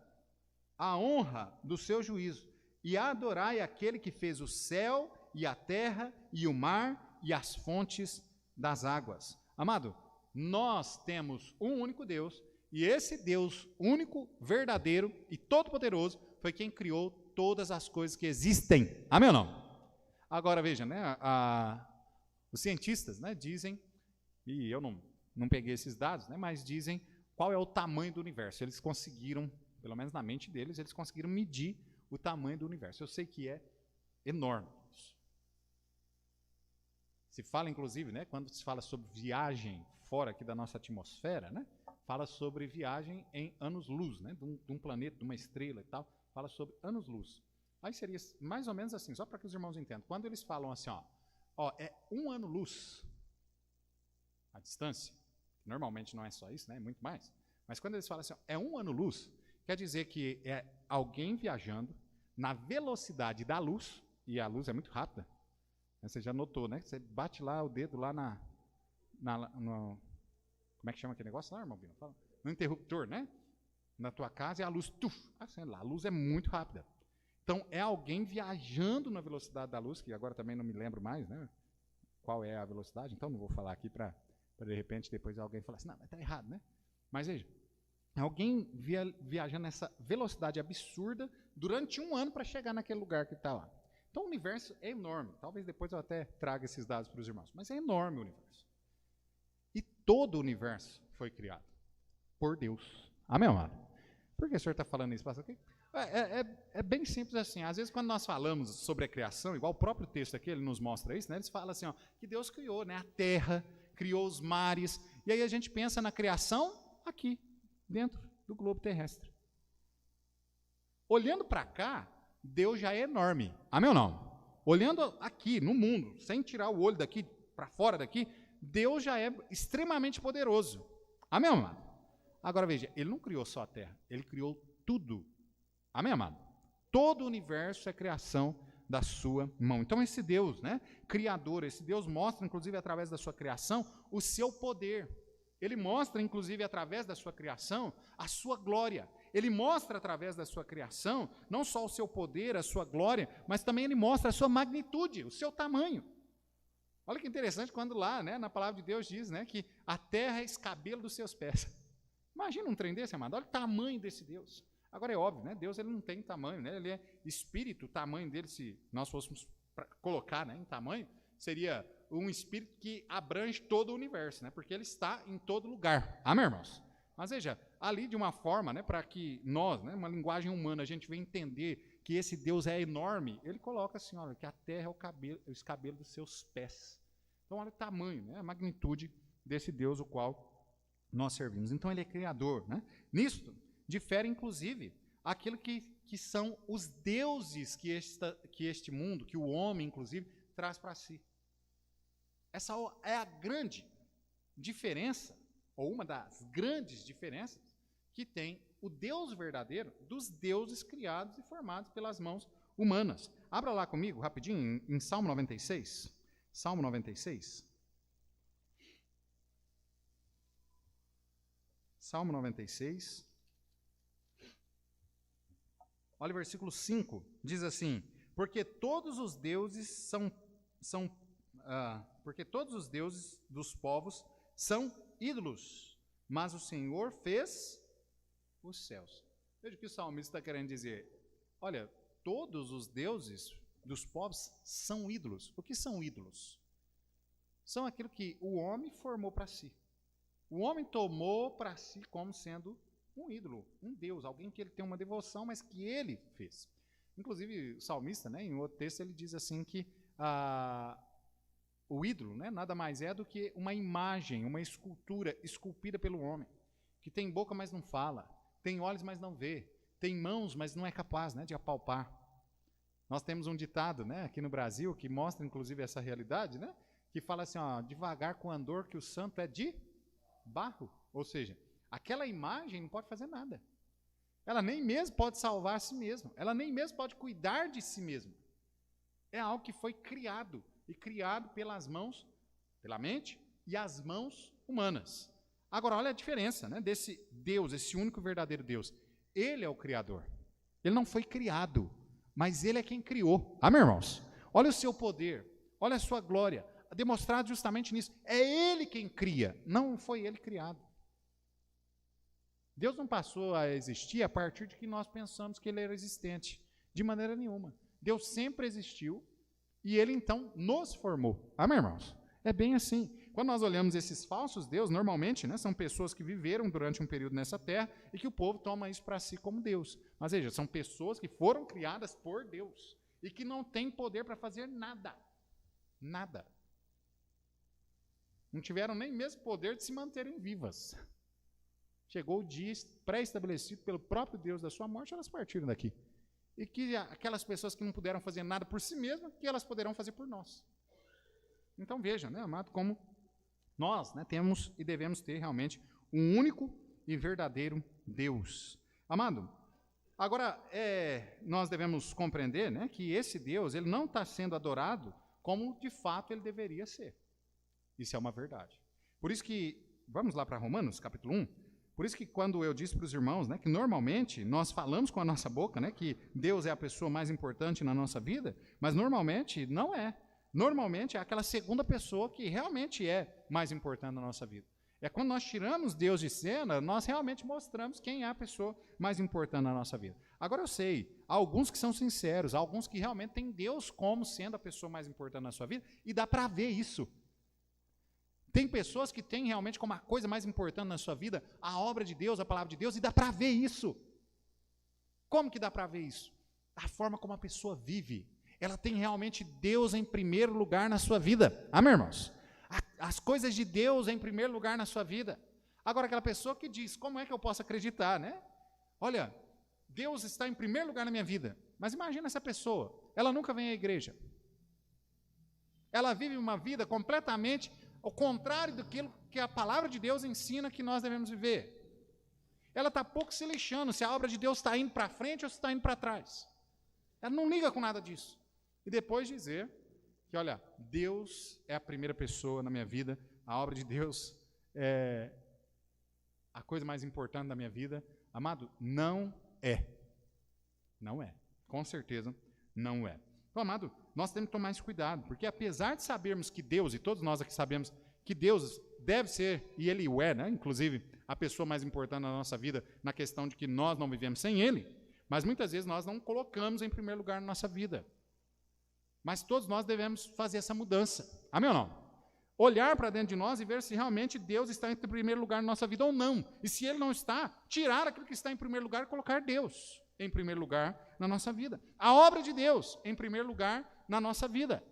a honra do seu juízo, e adorai aquele que fez o céu e a terra e o mar e as fontes das águas. Amado, nós temos um único Deus, e esse Deus único, verdadeiro e todo-poderoso foi quem criou todas as coisas que existem. Amém ou não? Agora veja, né, os cientistas, né, dizem, e eu não peguei esses dados, né, mas dizem qual é o tamanho do universo. Eles conseguiram, pelo menos na mente deles, eles conseguiram medir o tamanho do universo. Eu sei que é enorme. Se fala, inclusive, né, quando se fala sobre viagem fora aqui da nossa atmosfera, né, fala sobre viagem em anos-luz, né, de um planeta, de uma estrela e tal, fala sobre anos-luz. Aí seria mais ou menos assim, só para que os irmãos entendam. Quando eles falam assim, é 1 ano-luz a distância, normalmente não é só isso, né, é muito mais, mas quando eles falam assim, é 1 ano-luz, quer dizer que é alguém viajando na velocidade da luz, e a luz é muito rápida. Você já notou, né? Você bate lá o dedo lá no, como é que chama aquele negócio lá, irmão Bino? No interruptor, né? Na tua casa e a luz, assim, lá, a luz é muito rápida. Então, é alguém viajando na velocidade da luz, que agora também não me lembro mais, né? Qual é a velocidade, então não vou falar aqui para de repente depois alguém falar assim, não, mas está errado, né? Mas veja, alguém viajando nessa velocidade absurda durante 1 ano para chegar naquele lugar que está lá. Então o universo é enorme. Talvez depois eu até traga esses dados para os irmãos. Mas é enorme o universo. E todo o universo foi criado por Deus. Amém, amado? Por que o senhor está falando isso, pastor? É bem simples assim. Às vezes quando nós falamos sobre a criação, igual o próprio texto aqui, ele nos mostra isso, né? Eles falam assim, que Deus criou, né, a terra, criou os mares. E aí a gente pensa na criação aqui, dentro do globo terrestre. Olhando para cá, Deus já é enorme. Amém ou não? Olhando aqui no mundo, sem tirar o olho daqui para fora daqui, Deus já é extremamente poderoso. Amém, amado? Agora veja, ele não criou só a terra, ele criou tudo. Amém, amado? Todo o universo é criação da sua mão. Então esse Deus, né, criador, esse Deus mostra, inclusive através da sua criação, o seu poder. Ele mostra, inclusive através da sua criação, a sua glória. Ele mostra através da sua criação, não só o seu poder, a sua glória, mas também ele mostra a sua magnitude, o seu tamanho. Olha que interessante quando lá, né, na palavra de Deus diz, né, que a terra é escabelo dos seus pés. Imagina um trem desse, amado. Olha o tamanho desse Deus. Agora é óbvio, né, Deus ele não tem tamanho, né, ele é espírito, o tamanho dele, se nós fôssemos colocar, né, em tamanho, seria um espírito que abrange todo o universo, né, porque ele está em todo lugar. Amém, irmãos? Mas veja, ali de uma forma, né, para que nós, né, uma linguagem humana, a gente venha entender que esse Deus é enorme, ele coloca assim, olha, que a terra é o escabelo dos seus pés. Então, olha o tamanho, né, a magnitude desse Deus o qual nós servimos. Então, ele é criador. Né? Nisto, difere, inclusive, aquilo que são os deuses que este mundo, que o homem, inclusive, traz para si. Essa é a grande diferença, ou uma das grandes diferenças que tem o Deus verdadeiro dos deuses criados e formados pelas mãos humanas. Abra lá comigo, rapidinho, em Salmo 96. Salmo 96. Salmo 96. Olha o versículo 5, diz assim, porque todos os deuses porque todos os deuses dos povos são ídolos, mas o Senhor fez os céus. Veja o que o salmista está querendo dizer. Olha, todos os deuses dos povos são ídolos. O que são ídolos? São aquilo que o homem formou para si. O homem tomou para si como sendo um ídolo, um Deus, alguém que ele tem uma devoção, mas que ele fez. Inclusive, o salmista, né, em outro texto, ele diz assim que o ídolo, né, nada mais é do que uma imagem, uma escultura esculpida pelo homem, que tem boca, mas não fala, tem olhos, mas não vê, tem mãos, mas não é capaz, né, de apalpar. Nós temos um ditado, né, aqui no Brasil que mostra, inclusive, essa realidade, né, que fala assim, ó, devagar com andor que o santo é de barro. Ou seja, aquela imagem não pode fazer nada. Ela nem mesmo pode salvar a si mesma. Ela nem mesmo pode cuidar de si mesma. É algo que foi criado. E criado pelas mãos, pela mente e as mãos humanas. Agora, olha a diferença, né, desse Deus, esse único verdadeiro Deus. Ele é o Criador. Ele não foi criado, mas Ele é quem criou. Amém, irmãos? Olha o seu poder, olha a sua glória, demonstrado justamente nisso. É Ele quem cria, não foi Ele criado. Deus não passou a existir a partir de que nós pensamos que Ele era existente, de maneira nenhuma. Deus sempre existiu e Ele então nos formou. Amém, irmãos? É bem assim. Quando nós olhamos esses falsos deuses, normalmente, né, são pessoas que viveram durante um período nessa terra e que o povo toma isso para si como Deus. Mas veja, são pessoas que foram criadas por Deus e que não têm poder para fazer nada. Nada. Não tiveram nem mesmo poder de se manterem vivas. Chegou o dia pré-estabelecido pelo próprio Deus da sua morte, elas partiram daqui. E que aquelas pessoas que não puderam fazer nada por si mesmas, que elas poderão fazer por nós. Então veja, né, amado, como nós, né, temos e devemos ter realmente um único e verdadeiro Deus. Amado, agora nós devemos compreender, né, que esse Deus ele não está sendo adorado como de fato ele deveria ser. Isso é uma verdade. Por isso que, vamos lá para Romanos, capítulo 1, por isso que quando eu disse para os irmãos, né, que normalmente nós falamos com a nossa boca, né, que Deus é a pessoa mais importante na nossa vida, mas normalmente não é. Normalmente é aquela segunda pessoa que realmente é mais importante na nossa vida. É quando nós tiramos Deus de cena, nós realmente mostramos quem é a pessoa mais importante na nossa vida. Agora eu sei, há alguns que são sinceros, há alguns que realmente têm Deus como sendo a pessoa mais importante na sua vida, e dá para ver isso. Tem pessoas que têm realmente como a coisa mais importante na sua vida a obra de Deus, a palavra de Deus, e dá para ver isso. Como que dá para ver isso? A forma como a pessoa vive. Ela tem realmente Deus em primeiro lugar na sua vida. Amém, irmãos? As coisas de Deus em primeiro lugar na sua vida. Agora, aquela pessoa que diz, como é que eu posso acreditar, né? Olha, Deus está em primeiro lugar na minha vida. Mas imagina essa pessoa, ela nunca vem à igreja. Ela vive uma vida completamente ao contrário daquilo que a palavra de Deus ensina que nós devemos viver. Ela está pouco se lixando se a obra de Deus está indo para frente ou se está indo para trás. Ela não liga com nada disso. E depois dizer que, olha, Deus é a primeira pessoa na minha vida, a obra de Deus é a coisa mais importante da minha vida. Amado, não é. Não é. Com certeza não é. Então, amado, nós temos que tomar esse cuidado, porque apesar de sabermos que Deus, e todos nós aqui sabemos que Deus deve ser, e Ele o é, né, inclusive, a pessoa mais importante na nossa vida, na questão de que nós não vivemos sem Ele, mas muitas vezes nós não colocamos em primeiro lugar na nossa vida. Mas todos nós devemos fazer essa mudança. Amém ou não? Olhar para dentro de nós e ver se realmente Deus está em primeiro lugar na nossa vida ou não. E se Ele não está, tirar aquilo que está em primeiro lugar e colocar Deus em primeiro lugar na nossa vida. A obra de Deus em primeiro lugar na nossa vida.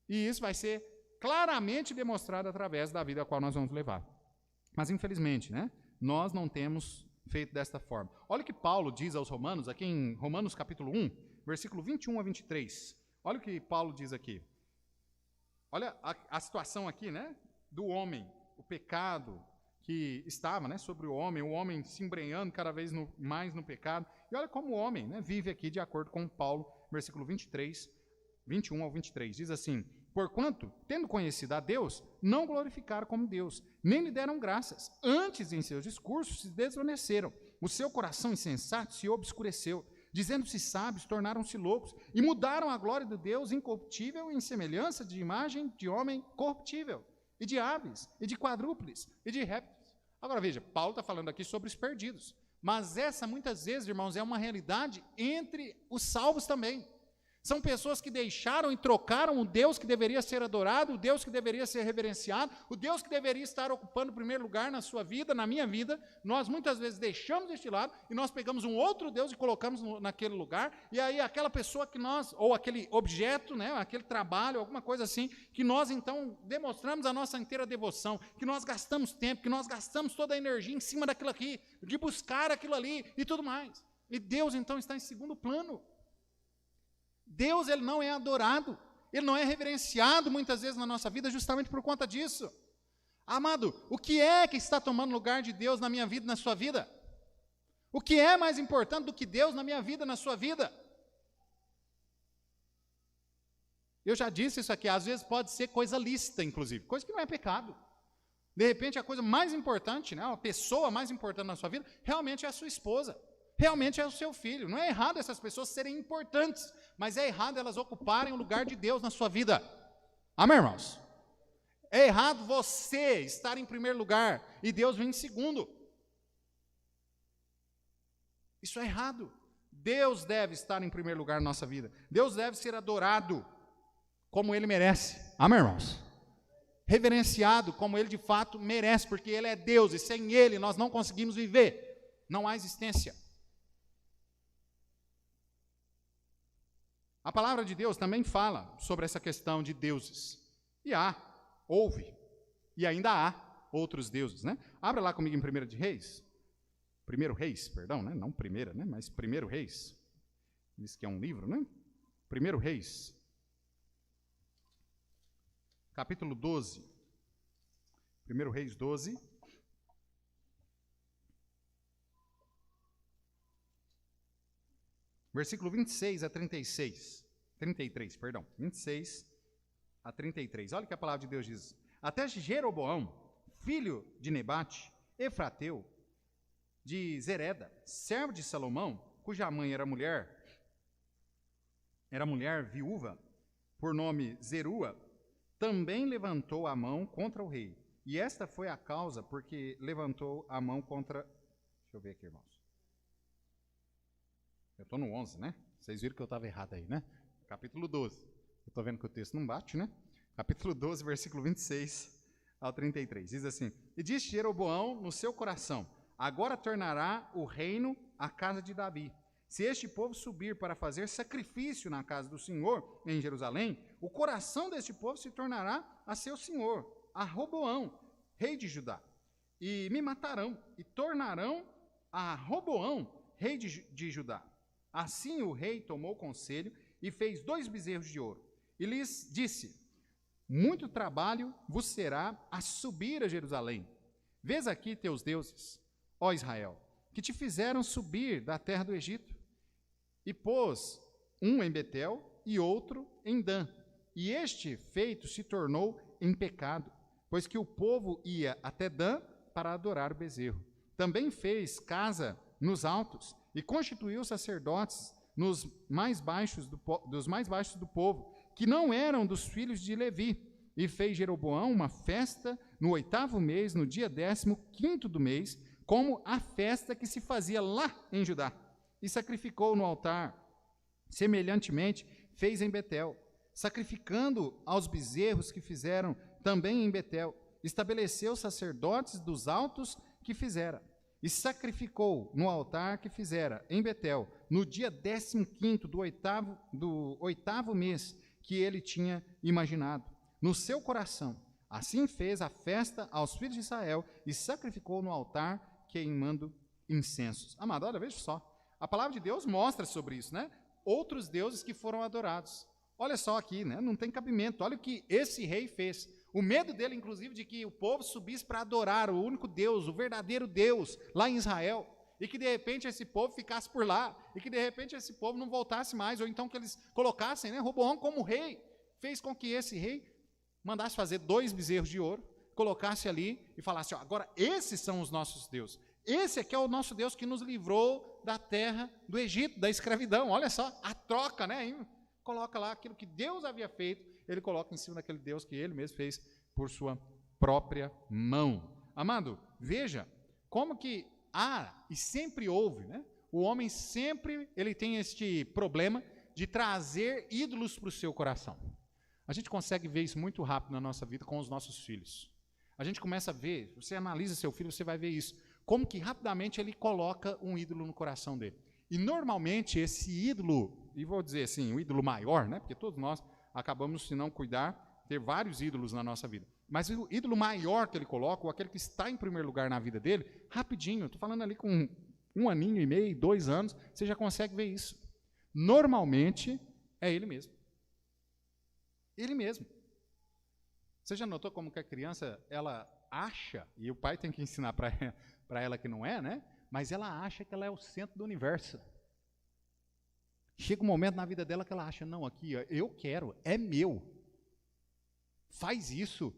E isso vai ser claramente demonstrado através da vida a qual nós vamos levar. Mas infelizmente, né, nós não temos feito desta forma. Olha o que Paulo diz aos Romanos, aqui em Romanos capítulo 1, versículo 21 a 23. Olha o que Paulo diz aqui. Olha a situação aqui, né, do homem, o pecado que estava, né, sobre o homem se embrenhando cada vez mais no pecado. E olha como o homem, né, vive aqui de acordo com Paulo, versículo 23, 21 ao 23. Diz assim: porquanto, tendo conhecido a Deus, não glorificaram como Deus, nem lhe deram graças. Antes, em seus discursos, se desvaneceram. O seu coração insensato se obscureceu. Dizendo-se sábios, tornaram-se loucos e mudaram a glória de Deus incorruptível em semelhança de imagem de homem corruptível, e de aves, e de quadrúpedes, e de répteis. Agora veja, Paulo está falando aqui sobre os perdidos, mas essa muitas vezes, irmãos, é uma realidade entre os salvos também. São pessoas que deixaram e trocaram o Deus que deveria ser adorado, o Deus que deveria ser reverenciado, o Deus que deveria estar ocupando o primeiro lugar na sua vida, na minha vida. Nós muitas vezes deixamos este lado e nós pegamos um outro Deus e colocamos naquele lugar, e aí aquela pessoa que nós, ou aquele objeto, né, aquele trabalho, alguma coisa assim, que nós então demonstramos a nossa inteira devoção, que nós gastamos tempo, que nós gastamos toda a energia em cima daquilo aqui, de buscar aquilo ali e tudo mais. E Deus então está em segundo plano. Deus, ele não é adorado, Ele não é reverenciado muitas vezes na nossa vida justamente por conta disso. Amado, o que é que está tomando lugar de Deus na minha vida e na sua vida? O que é mais importante do que Deus na minha vida e na sua vida? Eu já disse isso aqui, às vezes pode ser coisa lícita, inclusive, coisa que não é pecado. De repente, a coisa mais importante, né, a pessoa mais importante na sua vida, realmente é a sua esposa, realmente é o seu filho. Não é errado essas pessoas serem importantes, mas é errado elas ocuparem o lugar de Deus na sua vida. Amém, irmãos? É errado você estar em primeiro lugar e Deus vir em segundo. Isso é errado. Deus deve estar em primeiro lugar na nossa vida. Deus deve ser adorado como Ele merece. Amém, irmãos? Reverenciado como Ele de fato merece, porque Ele é Deus e sem Ele nós não conseguimos viver. Não há existência. A palavra de Deus também fala sobre essa questão de deuses. E houve, e ainda há outros deuses, né? Abra lá comigo em 1 de Reis. 1 Reis, perdão, né? Não primeira, né? Mas 1 Reis. Diz que é um livro, né? 1 Reis. Capítulo 12. 1 Reis 12. Versículo 26 a 36. 33, perdão. 26 a 33. Olha o que a palavra de Deus diz. Até Jeroboão, filho de Nebate, Efrateu, de Zereda, servo de Salomão, cuja mãe era mulher viúva, por nome Zerua, também levantou a mão contra o rei. E esta foi a causa porque levantou a mão contra... Deixa eu ver aqui, irmãos. Eu estou no 11, né? Vocês viram que eu estava errado aí, né? Capítulo 12. Eu estou vendo que o texto não bate, né? Capítulo 12, versículo 26 ao 33. Diz assim: E disse Jeroboão no seu coração: Agora tornará o reino à casa de Davi. Se este povo subir para fazer sacrifício na casa do Senhor em Jerusalém, o coração deste povo se tornará a seu senhor, a Roboão, rei de Judá. E me matarão, e tornarão a Roboão, rei de Judá. Assim o rei tomou conselho e fez 2 bezerros de ouro. E lhes disse: Muito trabalho vos será a subir a Jerusalém. Vês aqui teus deuses, ó Israel, que te fizeram subir da terra do Egito. E pôs um em Betel e outro em Dan. E este feito se tornou em pecado, pois que o povo ia até Dan para adorar o bezerro. Também fez casa nos altos e constituiu sacerdotes dos mais baixos do povo, que não eram dos filhos de Levi. E fez Jeroboão uma festa no 8º mês, no dia 15º do mês, como a festa que se fazia lá em Judá. E sacrificou no altar. Semelhantemente, fez em Betel, sacrificando aos bezerros que fizeram também em Betel. Estabeleceu sacerdotes dos altos que fizera. E sacrificou no altar que fizera em Betel, no dia 15º do oitavo mês que ele tinha imaginado, no seu coração. Assim fez a festa aos filhos de Israel e sacrificou no altar, queimando incensos. Amado, olha, veja só. A palavra de Deus mostra sobre isso, né? Outros deuses que foram adorados. Olha só aqui, né? Não tem cabimento. Olha o que esse rei fez. O medo dele, inclusive, de que o povo subisse para adorar o único Deus, o verdadeiro Deus, lá em Israel. E que, de repente, esse povo ficasse por lá. E que, de repente, esse povo não voltasse mais. Ou então que eles colocassem, né, Roboão como rei. Fez com que esse rei mandasse fazer 2 bezerros de ouro, colocasse ali e falasse: ó, agora esses são os nossos deuses. Esse aqui é o nosso Deus que nos livrou da terra do Egito, da escravidão. Olha só, a troca, né? Coloca lá aquilo que Deus havia feito, ele coloca em cima daquele Deus que ele mesmo fez por sua própria mão. Amado, veja como que há e sempre houve, né? O homem sempre ele tem este problema de trazer ídolos para o seu coração. A gente consegue ver isso muito rápido na nossa vida com os nossos filhos. A gente começa a ver, você analisa seu filho, você vai ver isso. Como que rapidamente ele coloca um ídolo no coração dele. E normalmente esse ídolo, e vou dizer assim, o ídolo maior, né? Porque todos nós acabamos, se não cuidar, ter vários ídolos na nossa vida. Mas o ídolo maior que ele coloca, ou aquele que está em primeiro lugar na vida dele, rapidinho, estou falando ali com 1 aninho e meio, 2 anos, você já consegue ver isso. Normalmente é ele mesmo. Ele mesmo. Você já notou como que a criança, ela acha, e o pai tem que ensinar para ela que não é, né? Mas ela acha que ela é o centro do universo. Chega um momento na vida dela que ela acha, não, aqui, ó, eu quero, é meu. Faz isso.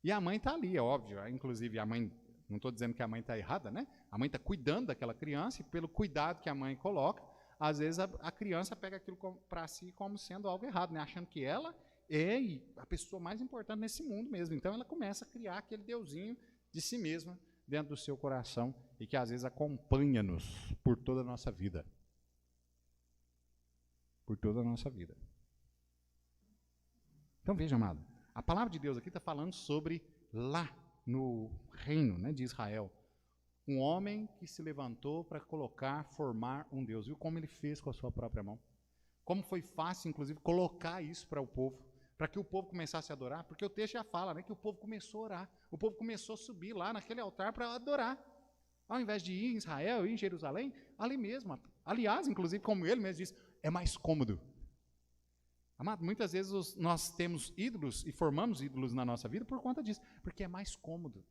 E a mãe está ali, é óbvio. Inclusive, a mãe, não estou dizendo que a mãe está errada, né? A mãe está cuidando daquela criança e pelo cuidado que a mãe coloca, às vezes a criança pega aquilo para si como sendo algo errado, né? Achando que ela é a pessoa mais importante nesse mundo mesmo. Então ela começa a criar aquele deusinho de si mesma dentro do seu coração e que às vezes acompanha-nos por toda a nossa vida. Por toda a nossa vida. Então veja, amado, a palavra de Deus aqui está falando sobre lá no reino, né, de Israel. Um homem que se levantou para formar um Deus. Viu como ele fez com a sua própria mão? Como foi fácil, inclusive, colocar isso para o povo, para que o povo começasse a adorar, porque o texto já fala, né, que o povo começou a orar, o povo começou a subir lá naquele altar para adorar. Ao invés de ir em Israel, ir em Jerusalém, ali mesmo. Aliás, inclusive, como ele mesmo disse, é mais cômodo. Amado, muitas vezes nós temos ídolos e formamos ídolos na nossa vida por conta disso, porque é mais cômodo.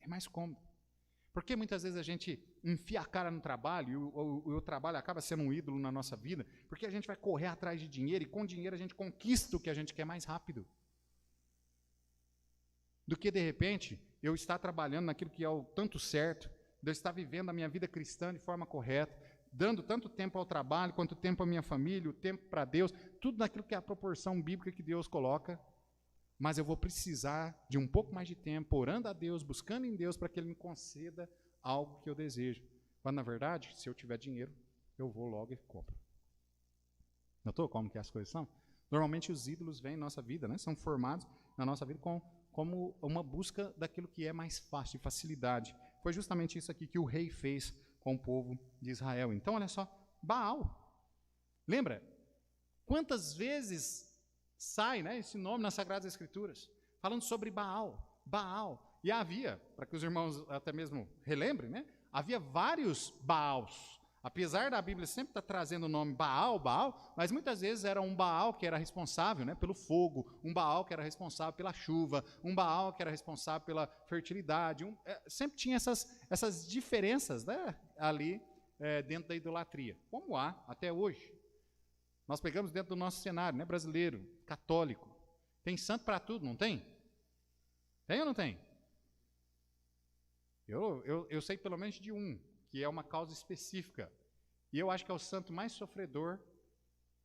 É mais cômodo. Porque muitas vezes a gente enfia a cara no trabalho e o trabalho acaba sendo um ídolo na nossa vida, porque a gente vai correr atrás de dinheiro e com dinheiro a gente conquista o que a gente quer mais rápido. Do que, de repente, eu estar trabalhando naquilo que é o tanto certo, de eu estar vivendo a minha vida cristã de forma correta, dando tanto tempo ao trabalho, quanto tempo à minha família, o tempo para Deus, tudo naquilo que é a proporção bíblica que Deus coloca, mas eu vou precisar de um pouco mais de tempo, orando a Deus, buscando em Deus, para que Ele me conceda algo que eu desejo. Mas, na verdade, se eu tiver dinheiro, eu vou logo e compro. Notou como que as coisas são? Normalmente os ídolos vêm em nossa vida, né? São formados na nossa vida como uma busca daquilo que é mais fácil, de facilidade. Foi justamente isso aqui que o rei fez com o povo de Israel. Então, olha só, Baal. Lembra? Quantas vezes sai, né, esse nome nas Sagradas Escrituras? Falando sobre Baal. Baal. E havia, para que os irmãos até mesmo relembrem, né? Havia vários Baals. Apesar da Bíblia sempre estar trazendo o nome Baal, Baal, mas muitas vezes era um Baal que era responsável, né, pelo fogo, um Baal que era responsável pela chuva, um Baal que era responsável pela fertilidade. Sempre tinha essas diferenças, né, ali dentro da idolatria, como há até hoje. Nós pegamos dentro do nosso cenário, né, brasileiro, católico. Tem santo para tudo, não tem? Tem ou não tem? Eu sei pelo menos de um, que é uma causa específica. E eu acho que é o santo mais sofredor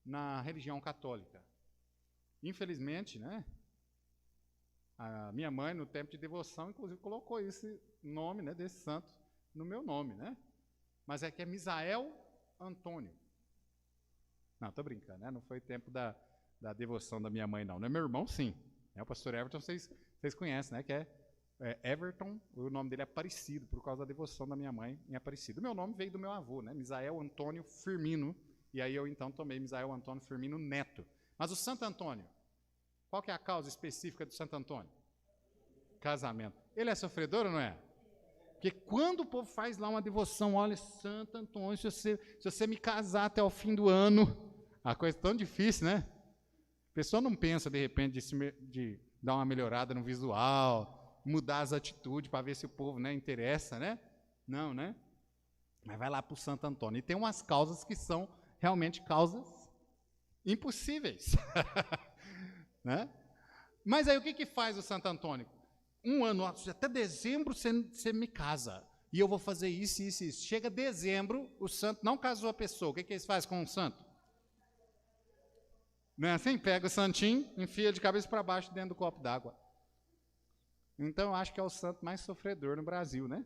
na religião católica. Infelizmente, né, a minha mãe, no tempo de devoção, inclusive, colocou esse nome, né, desse santo no meu nome, né? Mas é que é Misael Antônio. Não, estou brincando, né? Não foi tempo da devoção da minha mãe, não. Não é meu irmão, sim. É o pastor Everton, vocês conhecem, né? Que é Everton, o nome dele é Aparecido, por causa da devoção da minha mãe em Aparecido. O meu nome veio do meu avô, né? Misael Antônio Firmino, e aí eu então tomei Misael Antônio Firmino Neto. Mas o Santo Antônio, qual que é a causa específica do Santo Antônio? Casamento. Ele é sofredor ou não é? Porque quando o povo faz lá uma devoção, olha, Santo Antônio, se você me casar até o fim do ano, a coisa é tão difícil, né? A pessoa não pensa, de repente, de dar uma melhorada no visual, mudar as atitudes para ver se o povo, né, interessa, né? Não, né? Mas vai lá para o Santo Antônio. E tem umas causas que são realmente causas impossíveis. Né? Mas aí o que faz o Santo Antônio? Um ano, até dezembro você me casa. E eu vou fazer isso, isso, isso. Chega dezembro, o santo não casou a pessoa. O que eles fazem com o santo? Não é assim? Pega o santinho, enfia de cabeça para baixo dentro do copo d'água. Então, eu acho que é o santo mais sofredor no Brasil, né?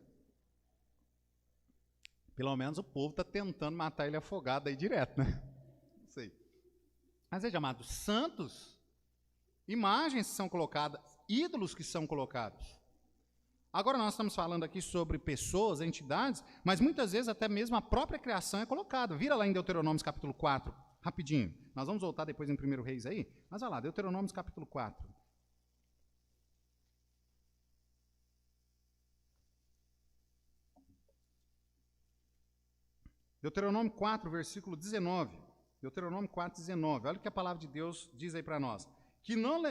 Pelo menos o povo está tentando matar ele afogado aí direto, né? Não sei. Mas, veja, amados, santos, imagens que são colocadas, ídolos que são colocados. Agora nós estamos falando aqui sobre pessoas, entidades, mas muitas vezes até mesmo a própria criação é colocada. Vira lá em Deuteronômio capítulo 4, rapidinho. Nós vamos voltar depois em 1 Reis aí, mas olha lá, Deuteronômio capítulo 4. Deuteronômio 4, versículo 19. Deuteronômio 4,19. Olha o que a palavra de Deus diz aí para nós. Que não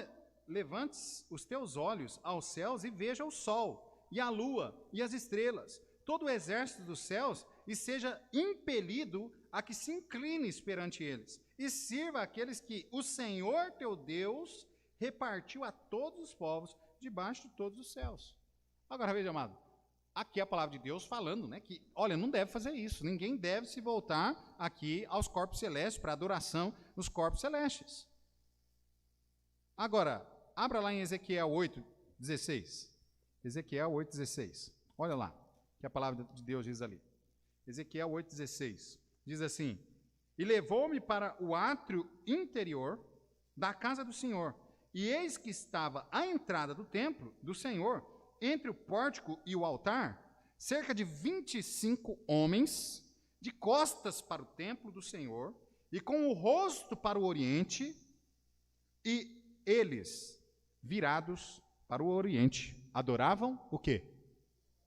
levantes os teus olhos aos céus e veja o sol, e a lua, e as estrelas, todo o exército dos céus, e seja impelido a que se inclines perante eles, e sirva aqueles que o Senhor teu Deus repartiu a todos os povos debaixo de todos os céus. Agora veja, amado, aqui é a palavra de Deus falando, né, que, olha, não deve fazer isso, ninguém deve se voltar aqui aos corpos celestes, para adoração nos corpos celestes. Agora, abra lá em Ezequiel 8,16. Ezequiel 8,16. Olha lá, que a palavra de Deus diz ali. Ezequiel 8,16. Diz assim: E levou-me para o átrio interior da casa do Senhor, e eis que estava à entrada do templo do Senhor, entre o pórtico e o altar, cerca de 25 homens, de costas para o templo do Senhor, e com o rosto para o oriente, e eles, virados para o oriente, adoravam o quê?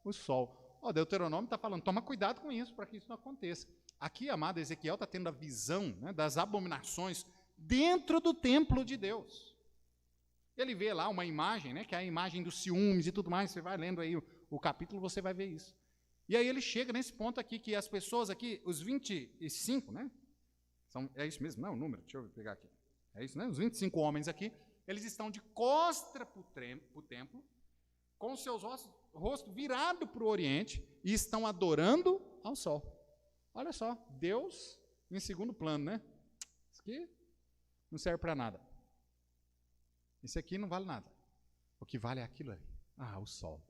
O sol. O Deuteronômio está falando, toma cuidado com isso, para que isso não aconteça. Aqui, amado, Ezequiel está tendo a visão, né, das abominações dentro do templo de Deus. Ele vê lá uma imagem, né, que é a imagem dos ciúmes e tudo mais, você vai lendo aí o capítulo, você vai ver isso. E aí ele chega nesse ponto aqui, que as pessoas aqui, os 25, né, é isso mesmo, não é o número, deixa eu pegar aqui. É isso, né, os 25 homens aqui, eles estão de costa para o templo, com os seus rostos virados para o oriente, e estão adorando ao sol. Olha só, Deus em segundo plano, né? Isso aqui não serve para nada. Isso aqui não vale nada. O que vale é aquilo ali. O sol.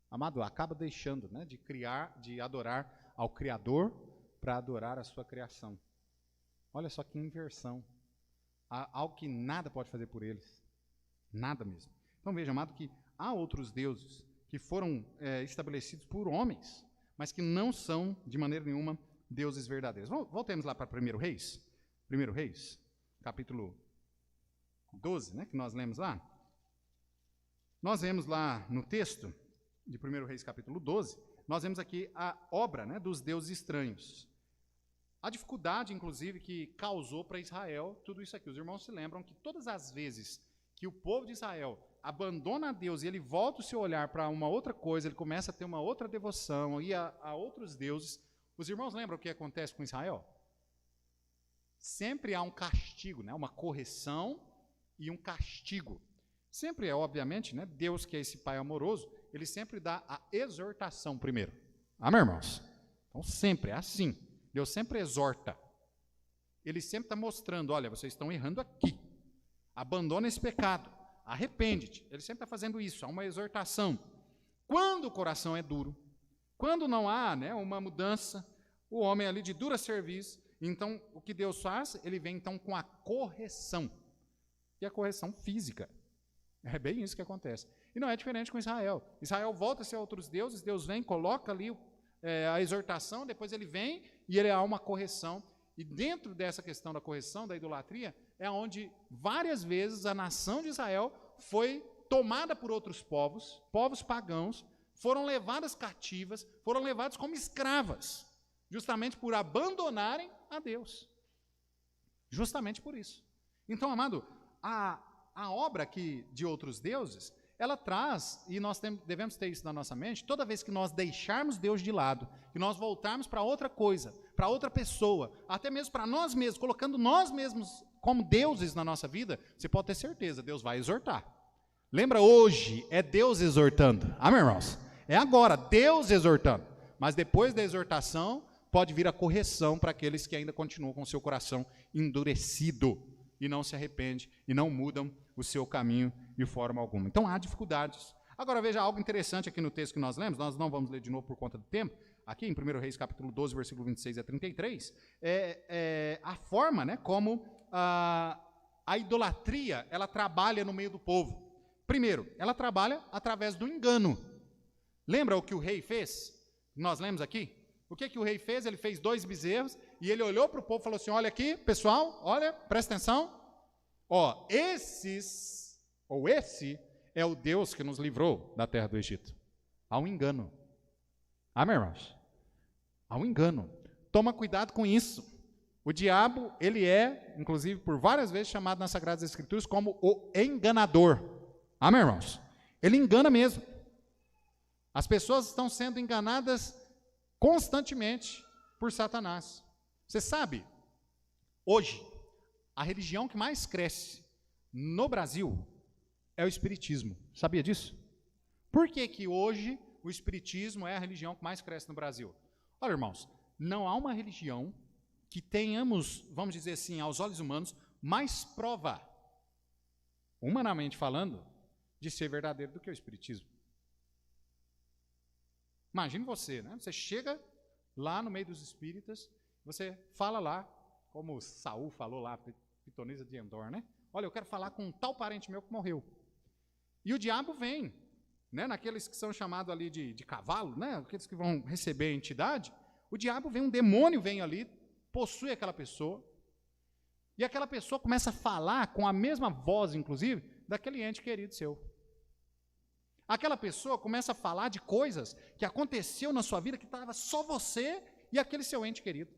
Amado, acaba deixando, né, de adorar ao Criador para adorar a sua criação. Olha só que inversão. Algo que nada pode fazer por eles. Nada mesmo. Então veja, amado, que há outros deuses que foram estabelecidos por homens, mas que não são, de maneira nenhuma, deuses verdadeiros. Voltemos lá para 1 Reis. 1 Reis, capítulo 12, né, que nós lemos lá. Nós vemos lá no texto de 1 Reis, capítulo 12, nós vemos aqui a obra, né, dos deuses estranhos. A dificuldade, inclusive, que causou para Israel tudo isso aqui. Os irmãos se lembram que todas as vezes que o povo de Israel abandona a Deus e ele volta o seu olhar para uma outra coisa, ele começa a ter uma outra devoção e a outros deuses. Os irmãos lembram o que acontece com Israel? Sempre há um castigo, né? Uma correção e um castigo. Sempre é, obviamente, né? Deus, que é esse Pai amoroso, ele sempre dá a exortação primeiro. Amém, irmãos? Então sempre é assim. Deus sempre exorta. Ele sempre está mostrando, olha, vocês estão errando aqui. Abandona esse pecado. Arrepende-te. Ele sempre está fazendo isso, há uma exortação. Quando o coração é duro, quando não há, né, uma mudança, o homem ali de dura serviço, então o que Deus faz? Ele vem então com a correção. E a correção física. É bem isso que acontece. E não é diferente com Israel. Israel volta a ser outros deuses, Deus vem, coloca ali a exortação, depois ele vem e ele há uma correção. E dentro dessa questão da correção, da idolatria, é onde várias vezes a nação de Israel foi tomada por outros povos, povos pagãos, foram levadas cativas, foram levadas como escravas, justamente por abandonarem a Deus. Justamente por isso. Então, amado, a obra aqui de outros deuses, ela traz, e nós devemos ter isso na nossa mente, toda vez que nós deixarmos Deus de lado, que nós voltarmos para outra coisa, para outra pessoa, até mesmo para nós mesmos, colocando nós mesmos como deuses na nossa vida, você pode ter certeza, Deus vai exortar. Lembra, hoje é Deus exortando. Amém, irmãos? É agora, Deus exortando. Mas depois da exortação, pode vir a correção para aqueles que ainda continuam com o seu coração endurecido e não se arrependem e não mudam o seu caminho de forma alguma. Então há dificuldades. Agora veja algo interessante aqui no texto que nós lemos, nós não vamos ler de novo por conta do tempo, aqui em 1 Reis capítulo 12, versículo 26 a 33, a forma, né, como a idolatria, ela trabalha no meio do povo. Primeiro, ela trabalha através do engano. Lembra o que o rei fez? Nós lemos aqui? O que o rei fez? Ele fez 2 bezerros e ele olhou para o povo e falou assim, olha aqui, pessoal, olha, presta atenção. Ó, esse é o Deus que nos livrou da terra do Egito. Há um engano. Amém, irmãos? Há um engano. Toma cuidado com isso. O diabo, ele é, inclusive, por várias vezes chamado nas Sagradas Escrituras como o enganador. Amém, irmãos? Ele engana mesmo. As pessoas estão sendo enganadas constantemente por Satanás. Você sabe, hoje, a religião que mais cresce no Brasil é o Espiritismo. Sabia disso? Por que que hoje o Espiritismo é a religião que mais cresce no Brasil? Olha, irmãos, não há uma religião que tenhamos, vamos dizer assim, aos olhos humanos, mais prova, humanamente falando, de ser verdadeiro do que o Espiritismo. Imagine você, né? Você chega lá no meio dos espíritas, você fala lá, como Saul falou lá, pitonisa de Endor, né? Olha, eu quero falar com um tal parente meu que morreu. E o diabo vem, né? Naqueles que são chamados ali de cavalo, né? Aqueles que vão receber a entidade, o diabo vem, um demônio vem ali, possui aquela pessoa, e aquela pessoa começa a falar com a mesma voz, inclusive, daquele ente querido seu. Aquela pessoa começa a falar de coisas que aconteceu na sua vida que estava só você e aquele seu ente querido.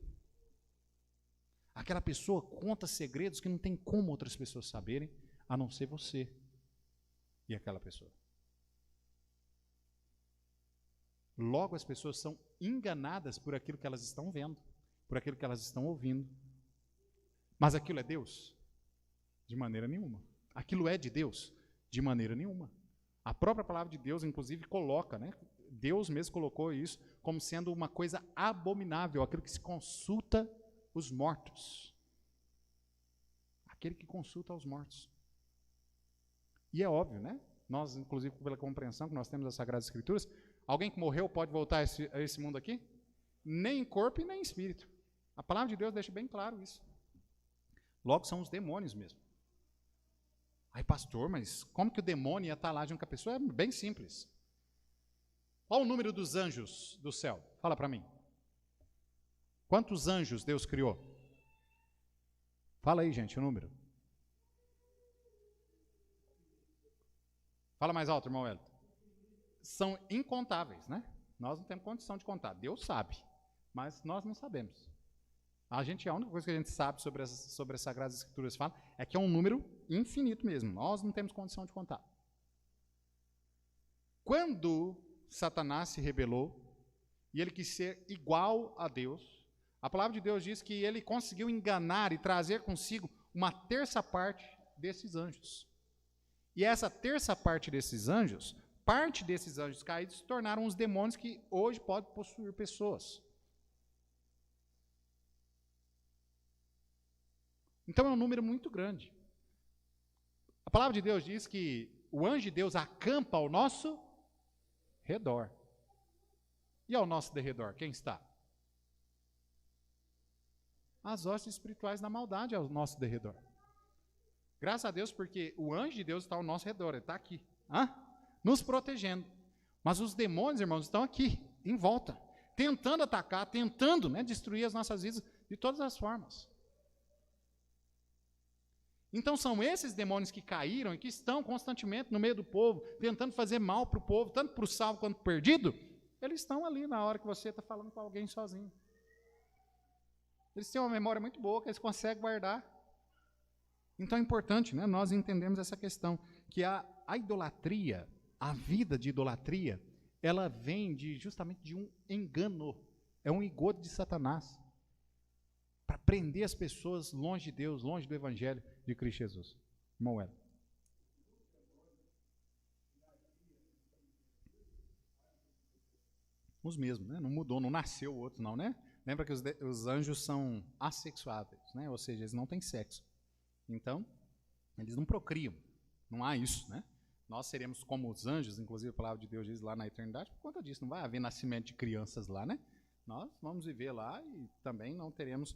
Aquela pessoa conta segredos que não tem como outras pessoas saberem, a não ser você e aquela pessoa. Logo, as pessoas são enganadas por aquilo que elas estão vendo, por aquilo que elas estão ouvindo. Mas aquilo é Deus? De maneira nenhuma. Aquilo é de Deus? De maneira nenhuma. A própria palavra de Deus, inclusive, coloca, né? Deus mesmo colocou isso como sendo uma coisa abominável, aquilo que se consulta os mortos. Aquele que consulta os mortos. E é óbvio, né? Nós, inclusive, pela compreensão que nós temos das Sagradas Escrituras, alguém que morreu pode voltar a esse mundo aqui? Nem em corpo e nem em espírito. A palavra de Deus deixa bem claro isso. Logo, são os demônios mesmo. Aí, pastor, mas como que o demônio ia estar lá junto com a pessoa? É bem simples. Qual o número dos anjos do céu? Fala para mim. Quantos anjos Deus criou? Fala aí, gente, o número. Fala mais alto, irmão Hélio. São incontáveis, né? Nós não temos condição de contar. Deus sabe, mas nós não sabemos. A única coisa que a gente sabe sobre as Sagradas Escrituras fala é que é um número infinito mesmo. Nós não temos condição de contar. Quando Satanás se rebelou e ele quis ser igual a Deus, a palavra de Deus diz que ele conseguiu enganar e trazer consigo uma terça parte desses anjos. E essa terça parte desses anjos, parte desses anjos caídos se tornaram os demônios que hoje podem possuir pessoas. Então é um número muito grande. A palavra de Deus diz que o anjo de Deus acampa ao nosso redor. E ao nosso derredor, quem está? As hostes espirituais da maldade ao nosso derredor. Graças a Deus, porque o anjo de Deus está ao nosso redor, ele está aqui, nos protegendo. Mas os demônios, irmãos, estão aqui, em volta, tentando atacar, tentando, né, destruir as nossas vidas de todas as formas. Então são esses demônios que caíram e que estão constantemente no meio do povo, tentando fazer mal para o povo, tanto para o salvo quanto para o perdido, eles estão ali na hora que você está falando com alguém sozinho. Eles têm uma memória muito boa que eles conseguem guardar. Então é importante, né, nós entendermos essa questão, que a idolatria, a vida de idolatria, ela vem justamente de um engano, é um engodo de Satanás, para prender as pessoas longe de Deus, longe do Evangelho de Cristo Jesus. Irmão Hélio. Os mesmos, né? Não mudou, não nasceu o outro não, né? Lembra que os anjos são assexuáveis, né? Ou seja, eles não têm sexo. Então, eles não procriam, não há isso, né? Nós seremos como os anjos, inclusive a palavra de Deus diz lá na eternidade, por conta disso, não vai haver nascimento de crianças lá, né? Nós vamos viver lá e também não teremos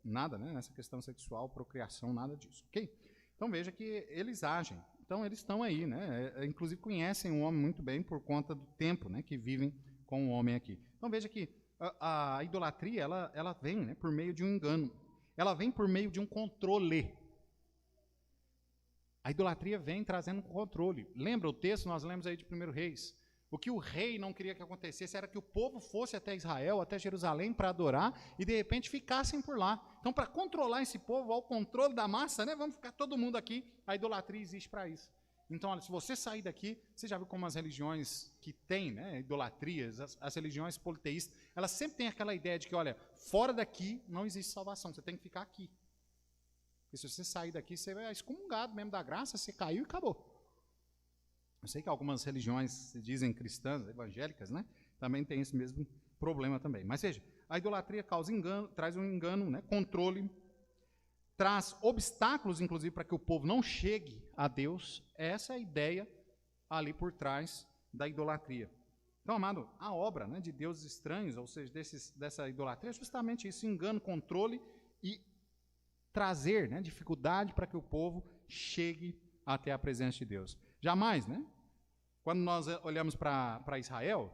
nada, né, nessa questão sexual, procriação, nada disso, ok? Então veja que eles agem, então eles estão aí, né, inclusive conhecem o homem muito bem por conta do tempo, né, que vivem com o homem aqui. Então veja que a idolatria, ela vem, né, por meio de um engano, ela vem por meio de um controle. A idolatria vem trazendo um controle. Lembra o texto, nós lemos aí de 1 Reis, O que o rei não queria que acontecesse era que o povo fosse até Israel, até Jerusalém, para adorar, e de repente ficassem por lá. Então, para controlar esse povo, ao controle da massa, né, vamos ficar todo mundo aqui, a idolatria existe para isso. Então, olha, se você sair daqui, você já viu como as religiões que têm, né, idolatrias, as religiões politeístas, elas sempre têm aquela ideia de que, olha, fora daqui não existe salvação, você tem que ficar aqui. Porque se você sair daqui, você é excomungado mesmo da graça, você caiu e acabou. Eu sei que algumas religiões se dizem cristãs, evangélicas, né, também tem esse mesmo problema também. Mas veja, a idolatria causa engano, traz um engano, né, controle, traz obstáculos, inclusive, para que o povo não chegue a Deus. Essa é a ideia ali por trás da idolatria. Então, amado, a obra, né, de deuses estranhos, ou seja, dessa idolatria, é justamente isso, engano, controle e trazer, né, dificuldade para que o povo chegue até a presença de Deus. Jamais, né? Quando nós olhamos para Israel,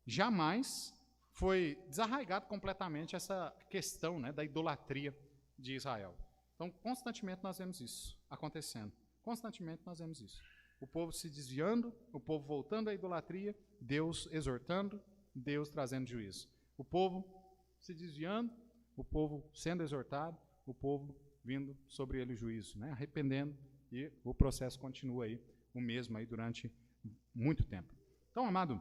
jamais foi desarraigado completamente essa questão, né, da idolatria de Israel. Então, constantemente nós vemos isso acontecendo. Constantemente nós vemos isso. O povo se desviando, o povo voltando à idolatria, Deus exortando, Deus trazendo juízo. O povo se desviando, o povo sendo exortado, o povo vindo sobre ele o juízo, né, arrependendo, e o processo continua aí, o mesmo aí durante muito tempo. Então, amado,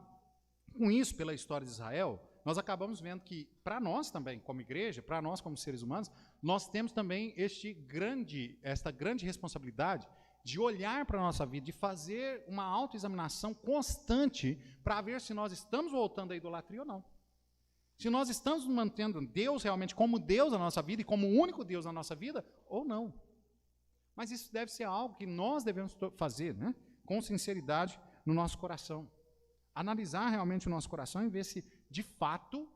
com isso, pela história de Israel, nós acabamos vendo que, para nós também, como igreja, para nós como seres humanos, nós temos também esta grande responsabilidade de olhar para a nossa vida, de fazer uma autoexaminação constante para ver se nós estamos voltando à idolatria ou não. Se nós estamos mantendo Deus realmente como Deus na nossa vida e como o único Deus na nossa vida ou não. Mas isso deve ser algo que nós devemos fazer, né, com sinceridade no nosso coração. Analisar realmente o nosso coração e ver se, de fato,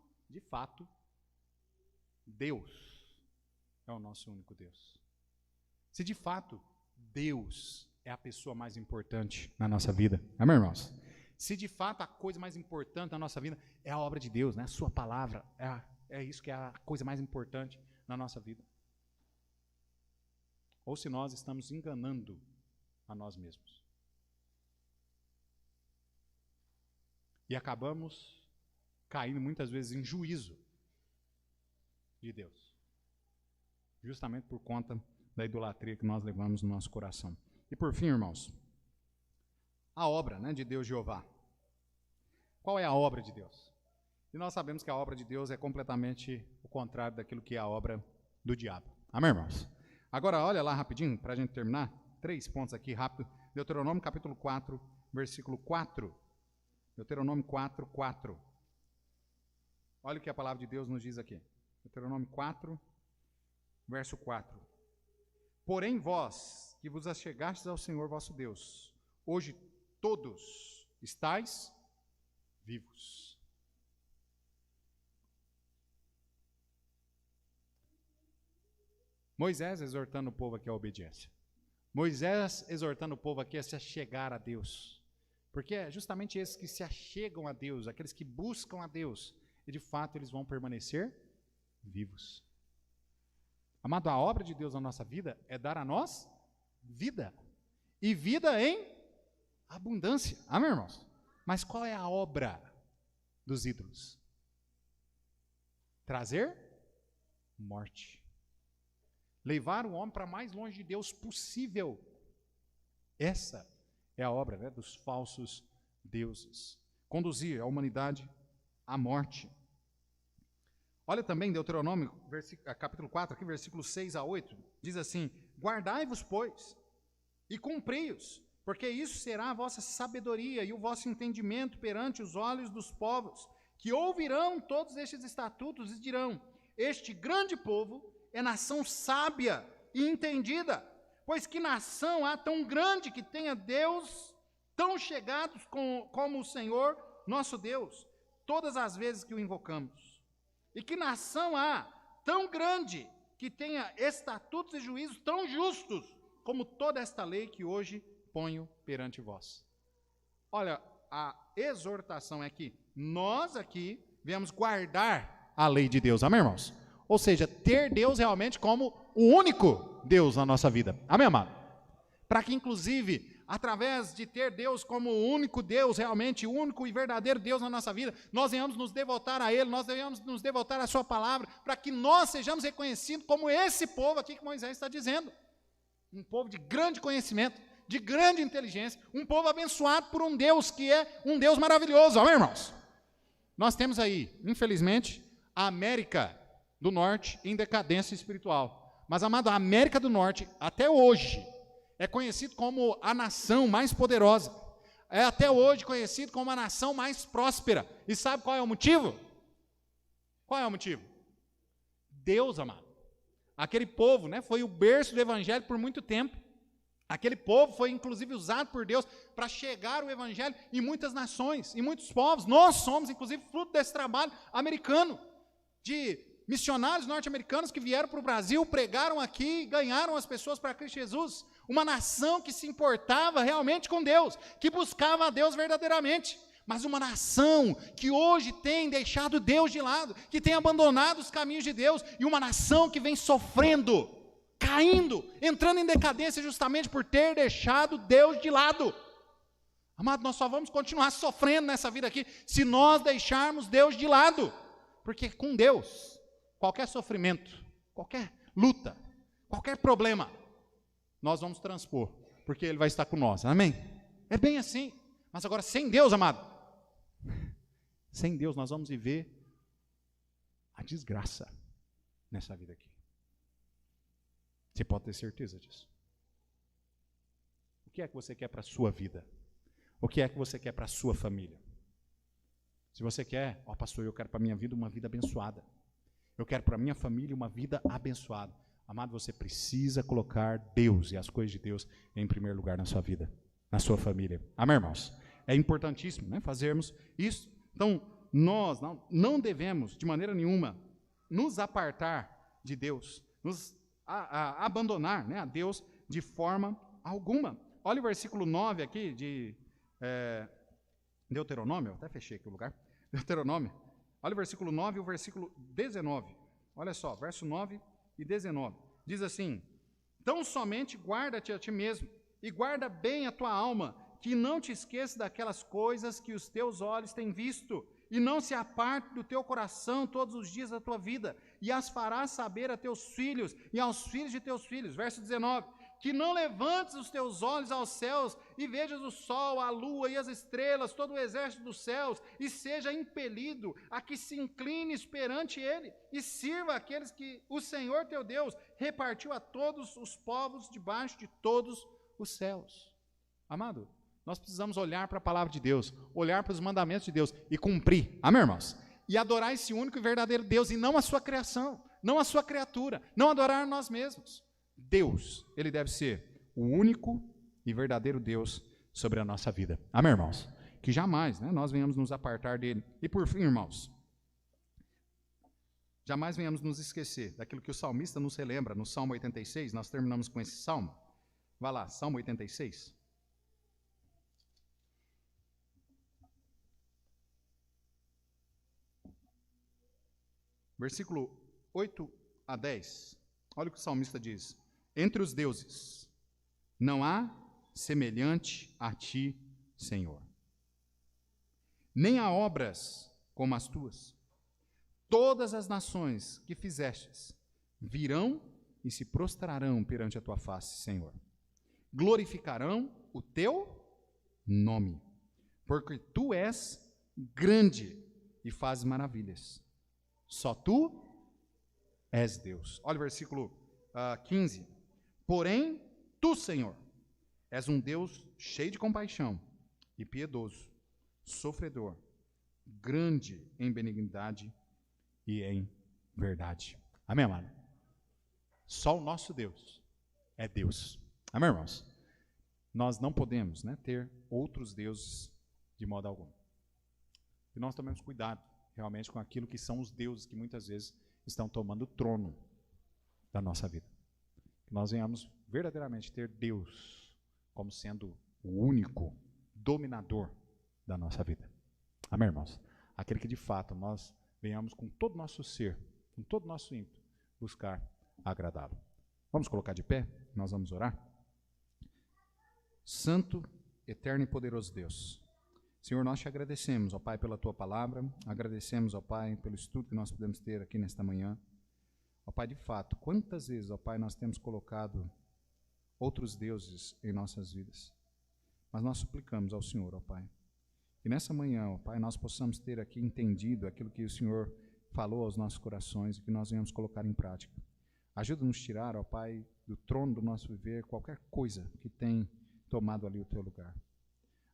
Deus é o nosso único Deus. Se, de fato, Deus é a pessoa mais importante na nossa vida. Amém, irmãos? Se, de fato, a coisa mais importante na nossa vida é a obra de Deus, né, a sua palavra, é isso que é a coisa mais importante na nossa vida. Ou se nós estamos enganando a nós mesmos. E acabamos caindo muitas vezes em juízo de Deus. Justamente por conta da idolatria que nós levamos no nosso coração. E por fim, irmãos, a obra, né, de Deus Jeová. Qual é a obra de Deus? E nós sabemos que a obra de Deus é completamente o contrário daquilo que é a obra do diabo. Amém, irmãos? Agora, olha lá rapidinho, para a gente terminar, 3 pontos aqui, rápido. Deuteronômio capítulo 4, versículo 4. Deuteronômio 4, 4. Olha o que a palavra de Deus nos diz aqui. Deuteronômio 4, verso 4. Porém vós, que vos achegastes ao Senhor vosso Deus, hoje todos estáis vivos. Moisés exortando o povo aqui à obediência. Moisés exortando o povo aqui a se achegar a Deus. Porque é justamente esses que se achegam a Deus, aqueles que buscam a Deus, e de fato eles vão permanecer vivos. Amado, a obra de Deus na nossa vida é dar a nós vida. E vida em abundância. Amém, irmãos? Mas qual é a obra dos ídolos? Trazer morte. Levar o homem para mais longe de Deus possível. Essa é a obra, né, dos falsos deuses. Conduzir a humanidade à morte. Olha também Deuteronômio, capítulo 4, aqui, versículos 6 a 8, diz assim: guardai-vos, pois, e cumpri-os, porque isso será a vossa sabedoria e o vosso entendimento perante os olhos dos povos, que ouvirão todos estes estatutos e dirão: este grande povo é nação sábia e entendida, pois que nação há tão grande que tenha Deus tão chegados como o Senhor nosso Deus, todas as vezes que o invocamos? E que nação há tão grande que tenha estatutos e juízos tão justos como toda esta lei que hoje ponho perante vós? Olha, a exortação é que nós aqui viemos guardar a lei de Deus, amém, irmãos? Ou seja, ter Deus realmente como o único Deus na nossa vida. Amém, amado? Para que, inclusive, através de ter Deus como o único Deus, realmente, o único e verdadeiro Deus na nossa vida, nós venhamos nos devotar a Ele, nós devemos nos devotar à Sua palavra, para que nós sejamos reconhecidos como esse povo aqui que Moisés está dizendo. Um povo de grande conhecimento, de grande inteligência, um povo abençoado por um Deus que é um Deus maravilhoso. Amém, irmãos? Nós temos aí, infelizmente, a América do Norte em decadência espiritual. Mas, amado, a América do Norte, até hoje, é conhecido como a nação mais poderosa. É até hoje conhecido como a nação mais próspera. E sabe qual é o motivo? Qual é o motivo? Deus, amado. Aquele povo, né, foi o berço do evangelho por muito tempo. Aquele povo foi inclusive usado por Deus para chegar o evangelho em muitas nações, em muitos povos. Nós somos inclusive fruto desse trabalho americano, de missionários norte-americanos que vieram para o Brasil, pregaram aqui e ganharam as pessoas para Cristo Jesus. Uma nação que se importava realmente com Deus, que buscava a Deus verdadeiramente. Mas uma nação que hoje tem deixado Deus de lado, que tem abandonado os caminhos de Deus, e uma nação que vem sofrendo, caindo, entrando em decadência justamente por ter deixado Deus de lado. Amado, nós só vamos continuar sofrendo nessa vida aqui se nós deixarmos Deus de lado. Porque com Deus, qualquer sofrimento, qualquer luta, qualquer problema, nós vamos transpor, porque Ele vai estar com nós. Amém? É bem assim. Mas agora, sem Deus, amado, sem Deus nós vamos viver a desgraça nessa vida aqui. Você pode ter certeza disso. O que é que você quer para a sua vida? O que é que você quer para a sua família? Se você quer, ó pastor, eu quero para a minha vida uma vida abençoada. Eu quero para a minha família uma vida abençoada. Amado, você precisa colocar Deus e as coisas de Deus em primeiro lugar na sua vida, na sua família. Amém, irmãos? É importantíssimo, né, fazermos isso. Então, nós não devemos, de maneira nenhuma, nos apartar de Deus, nos abandonar, né, a Deus de forma alguma. Olha o versículo 9 aqui de Deuteronômio, eu até fechei aqui o lugar. Deuteronômio. Olha o versículo 9 e o versículo 19. Olha só, verso 9 e 19. Diz assim: Tão somente guarda-te a ti mesmo, e guarda bem a tua alma, que não te esqueça daquelas coisas que os teus olhos têm visto, e não se aparte do teu coração todos os dias da tua vida, e as farás saber a teus filhos e aos filhos de teus filhos. Verso 19. Que não levantes os teus olhos aos céus e vejas o sol, a lua e as estrelas, todo o exército dos céus, e seja impelido a que se inclines perante ele e sirva aqueles que o Senhor teu Deus repartiu a todos os povos debaixo de todos os céus. Amado, nós precisamos olhar para a palavra de Deus, olhar para os mandamentos de Deus e cumprir, amém, irmãos? E adorar esse único e verdadeiro Deus e não a sua criação, não a sua criatura, não adorar nós mesmos. Deus, Ele deve ser o único e verdadeiro Deus sobre a nossa vida. Amém, irmãos? Que jamais, né, nós venhamos nos apartar dEle. E por fim, irmãos, jamais venhamos nos esquecer daquilo que o salmista nos relembra no Salmo 86. Nós terminamos com esse salmo. Vai lá, Salmo 86. Versículo 8 a 10. Olha o que o salmista diz: Entre os deuses não há semelhante a ti, Senhor, nem há obras como as tuas. Todas as nações que fizestes virão e se prostrarão perante a tua face, Senhor. Glorificarão o teu nome, porque tu és grande e fazes maravilhas. Só tu és Deus. Olha o versículo 15. Porém, tu, Senhor, és um Deus cheio de compaixão e piedoso, sofredor, grande em benignidade e em verdade. Amém, amado? Só o nosso Deus é Deus. Amém, irmãos? Nós não podemos, né, ter outros deuses de modo algum. E nós tomemos cuidado realmente com aquilo que são os deuses que muitas vezes estão tomando o trono da nossa vida. Que nós venhamos verdadeiramente ter Deus como sendo o único dominador da nossa vida. Amém, irmãos? Aquele que de fato nós venhamos com todo o nosso ser, com todo o nosso ímpeto, buscar agradá-lo. Vamos colocar de pé? Nós vamos orar? Santo, eterno e poderoso Deus, Senhor, nós te agradecemos, ó Pai, pela tua palavra, agradecemos, ó Pai, pelo estudo que nós podemos ter aqui nesta manhã. Ó Pai, de fato, quantas vezes, ó Pai, nós temos colocado outros deuses em nossas vidas, mas nós suplicamos ao Senhor, ó Pai, que nessa manhã, ó Pai, nós possamos ter aqui entendido aquilo que o Senhor falou aos nossos corações e que nós venhamos colocar em prática. Ajuda-nos a tirar, ó Pai, do trono do nosso viver qualquer coisa que tem tomado ali o teu lugar.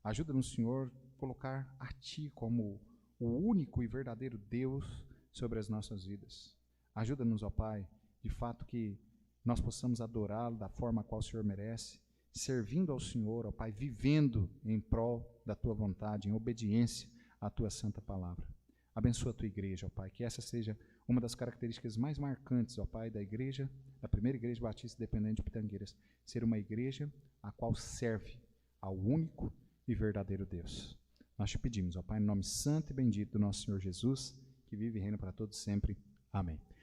Ajuda-nos, Senhor, a colocar a Ti como o único e verdadeiro Deus sobre as nossas vidas. Ajuda-nos, ó Pai, de fato que nós possamos adorá-lo da forma a qual o Senhor merece, servindo ao Senhor, ó Pai, vivendo em prol da Tua vontade, em obediência à Tua santa palavra. Abençoa a Tua igreja, ó Pai, que essa seja uma das características mais marcantes, ó Pai, da igreja, da primeira igreja batista independente de Pitangueiras, ser uma igreja a qual serve ao único e verdadeiro Deus. Nós te pedimos, ó Pai, em nome santo e bendito do nosso Senhor Jesus, que vive e reina para todos sempre. Amém.